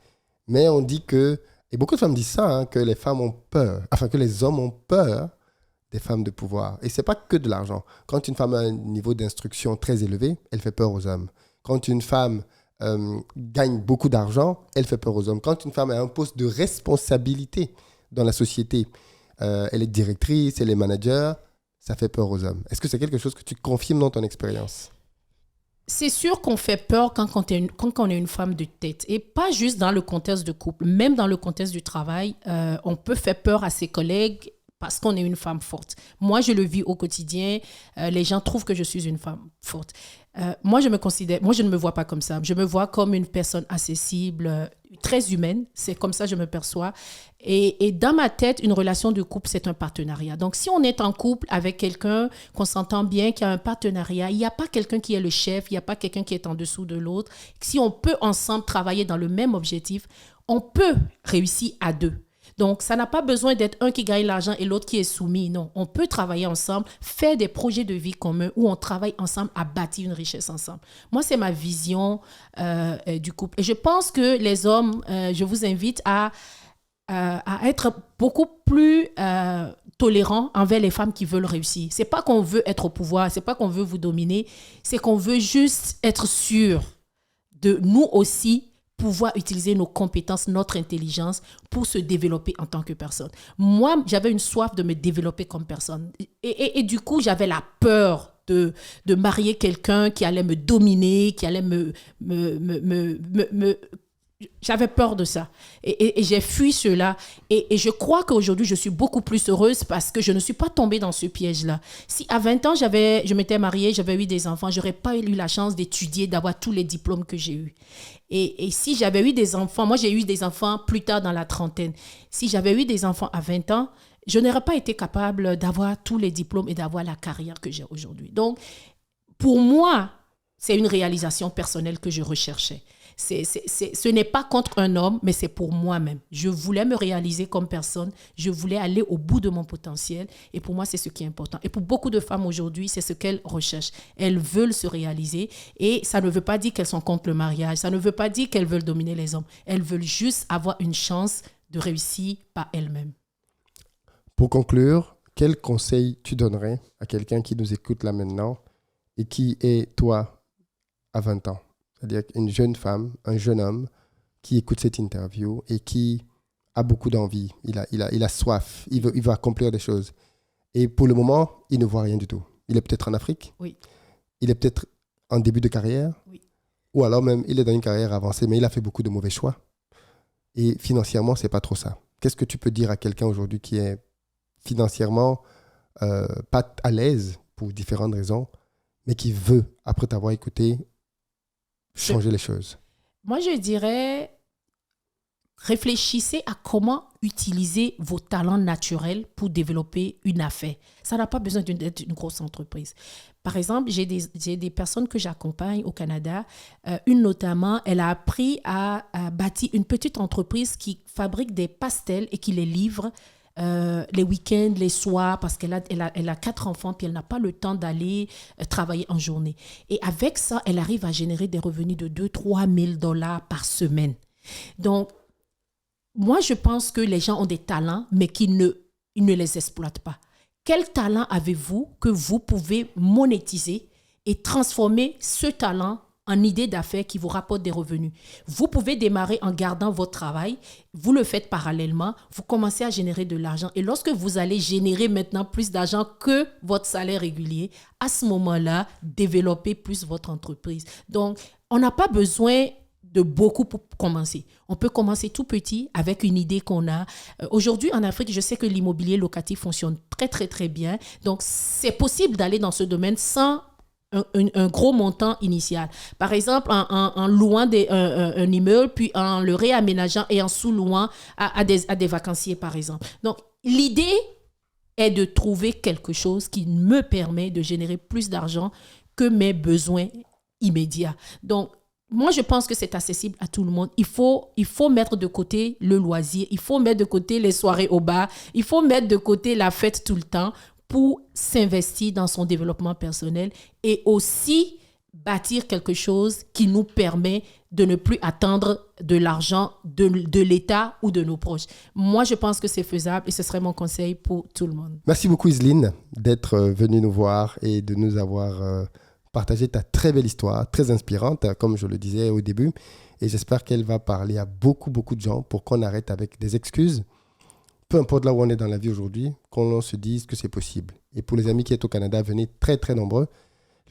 Mais on dit que, et beaucoup de femmes disent ça, hein, que les femmes ont peur, enfin que les hommes ont peur des femmes de pouvoir. Et ce n'est pas que de l'argent. Quand une femme a un niveau d'instruction très élevé, elle fait peur aux hommes. Quand une femme gagne beaucoup d'argent, elle fait peur aux hommes. Quand une femme a un poste de responsabilité dans la société, elle est directrice, elle est manager, ça fait peur aux hommes. Est-ce que c'est quelque chose que tu confirmes dans ton expérience? C'est sûr qu'on fait peur quand on est une femme de tête. Et pas juste dans le contexte de couple. Même dans le contexte du travail, on peut faire peur à ses collègues parce qu'on est une femme forte. Moi, je le vis au quotidien. Les gens trouvent que je suis une femme forte. Moi, je ne me vois pas comme ça. Je me vois comme une personne accessible, très humaine. C'est comme ça que je me perçois. Et dans ma tête, une relation de couple, c'est un partenariat. Donc, si on est en couple avec quelqu'un, qu'on s'entend bien, qu'il y a un partenariat, il n'y a pas quelqu'un qui est le chef, il n'y a pas quelqu'un qui est en dessous de l'autre. Si on peut ensemble travailler dans le même objectif, on peut réussir à deux. Donc, ça n'a pas besoin d'être un qui gagne l'argent et l'autre qui est soumis. Non, on peut travailler ensemble, faire des projets de vie communs où on travaille ensemble à bâtir une richesse ensemble. Moi, c'est ma vision du couple. Et je pense que les hommes, je vous invite à être beaucoup plus tolérants envers les femmes qui veulent réussir. C'est pas qu'on veut être au pouvoir, c'est pas qu'on veut vous dominer, c'est qu'on veut juste être sûr de nous aussi pouvoir utiliser nos compétences, notre intelligence pour se développer en tant que personne. Moi, j'avais une soif de me développer comme personne. Et du coup, j'avais la peur de marier quelqu'un qui allait me dominer, qui allait j'avais peur de ça. Et j'ai fui cela. Et je crois qu'aujourd'hui, je suis beaucoup plus heureuse parce que je ne suis pas tombée dans ce piège-là. Si à 20 ans, je m'étais mariée, j'avais eu des enfants, je n'aurais pas eu la chance d'étudier, d'avoir tous les diplômes que j'ai eus. Et si j'avais eu des enfants, moi j'ai eu des enfants plus tard dans la trentaine. Si j'avais eu des enfants à 20 ans, je n'aurais pas été capable d'avoir tous les diplômes et d'avoir la carrière que j'ai aujourd'hui. Donc, pour moi, c'est une réalisation personnelle que je recherchais. Ce n'est pas contre un homme, mais c'est pour moi-même. Je voulais me réaliser comme personne. Je voulais aller au bout de mon potentiel. Et pour moi, c'est ce qui est important. Et pour beaucoup de femmes aujourd'hui, c'est ce qu'elles recherchent. Elles veulent se réaliser. Et ça ne veut pas dire qu'elles sont contre le mariage. Ça ne veut pas dire qu'elles veulent dominer les hommes. Elles veulent juste avoir une chance de réussir par elles-mêmes. Pour conclure, quel conseil tu donnerais à quelqu'un qui nous écoute là maintenant et qui est toi à 20 ans? C'est-à-dire une jeune femme, un jeune homme qui écoute cette interview et qui a beaucoup d'envie. Il a soif. Il veut accomplir des choses. Et pour le moment, il ne voit rien du tout. Il est peut-être en Afrique. Oui. Il est peut-être en début de carrière. Oui. Ou alors même, il est dans une carrière avancée, mais il a fait beaucoup de mauvais choix. Et financièrement, ce n'est pas trop ça. Qu'est-ce que tu peux dire à quelqu'un aujourd'hui qui est financièrement pas à l'aise pour différentes raisons, mais qui veut, après t'avoir écouté, changer les choses? Moi, je dirais, réfléchissez à comment utiliser vos talents naturels pour développer une affaire. Ça n'a pas besoin d'être une grosse entreprise. Par exemple, j'ai des personnes que j'accompagne au Canada. Une notamment, elle a appris à bâtir une petite entreprise qui fabrique des pastels et qui les livre les week-ends, les soirs, parce qu'elle a 4 enfants, puis elle n'a pas le temps d'aller travailler en journée. Et avec ça, elle arrive à générer des revenus de 2-3 000 $ par semaine. Donc, moi, je pense que les gens ont des talents, mais qu'ils ne les exploitent pas. Quel talent avez-vous que vous pouvez monétiser et transformer ce talent en idée d'affaires qui vous rapporte des revenus? Vous pouvez démarrer en gardant votre travail, vous le faites parallèlement, vous commencez à générer de l'argent. Et lorsque vous allez générer maintenant plus d'argent que votre salaire régulier, à ce moment-là, développez plus votre entreprise. Donc, on n'a pas besoin de beaucoup pour commencer. On peut commencer tout petit avec une idée qu'on a. Aujourd'hui, en Afrique, je sais que l'immobilier locatif fonctionne très, très, très bien. Donc, c'est possible d'aller dans ce domaine sans un gros montant initial. Par exemple, en louant un immeuble, puis en le réaménageant et en sous-louant à des vacanciers, par exemple. Donc, l'idée est de trouver quelque chose qui me permet de générer plus d'argent que mes besoins immédiats. Donc, moi, je pense que c'est accessible à tout le monde. Il faut mettre de côté le loisir, il faut mettre de côté les soirées au bar, il faut mettre de côté la fête tout le temps pour s'investir dans son développement personnel et aussi bâtir quelque chose qui nous permet de ne plus attendre de l'argent de l'État ou de nos proches. Moi, je pense que c'est faisable et ce serait mon conseil pour tout le monde. Merci beaucoup Iseline d'être venue nous voir et de nous avoir partagé ta très belle histoire, très inspirante, comme je le disais au début. Et j'espère qu'elle va parler à beaucoup, beaucoup de gens pour qu'on arrête avec des excuses. Peu importe là où on est dans la vie aujourd'hui, qu'on se dise que c'est possible. Et pour les amis qui sont au Canada, venez très, très nombreux.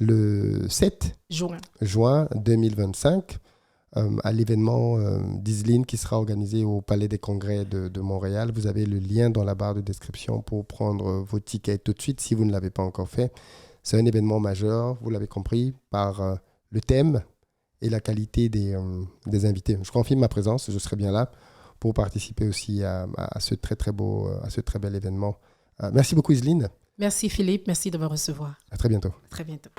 Le 7 juin 2025, à l'événement d'Iseline qui sera organisé au Palais des Congrès de Montréal. Vous avez le lien dans la barre de description pour prendre vos tickets tout de suite si vous ne l'avez pas encore fait. C'est un événement majeur, vous l'avez compris, par le thème et la qualité des invités. Je confirme ma présence, je serai bien là pour participer aussi à ce très très beau, à ce très bel événement. Merci beaucoup Iseline. Merci Philippe, merci de me recevoir. À très bientôt. À très bientôt.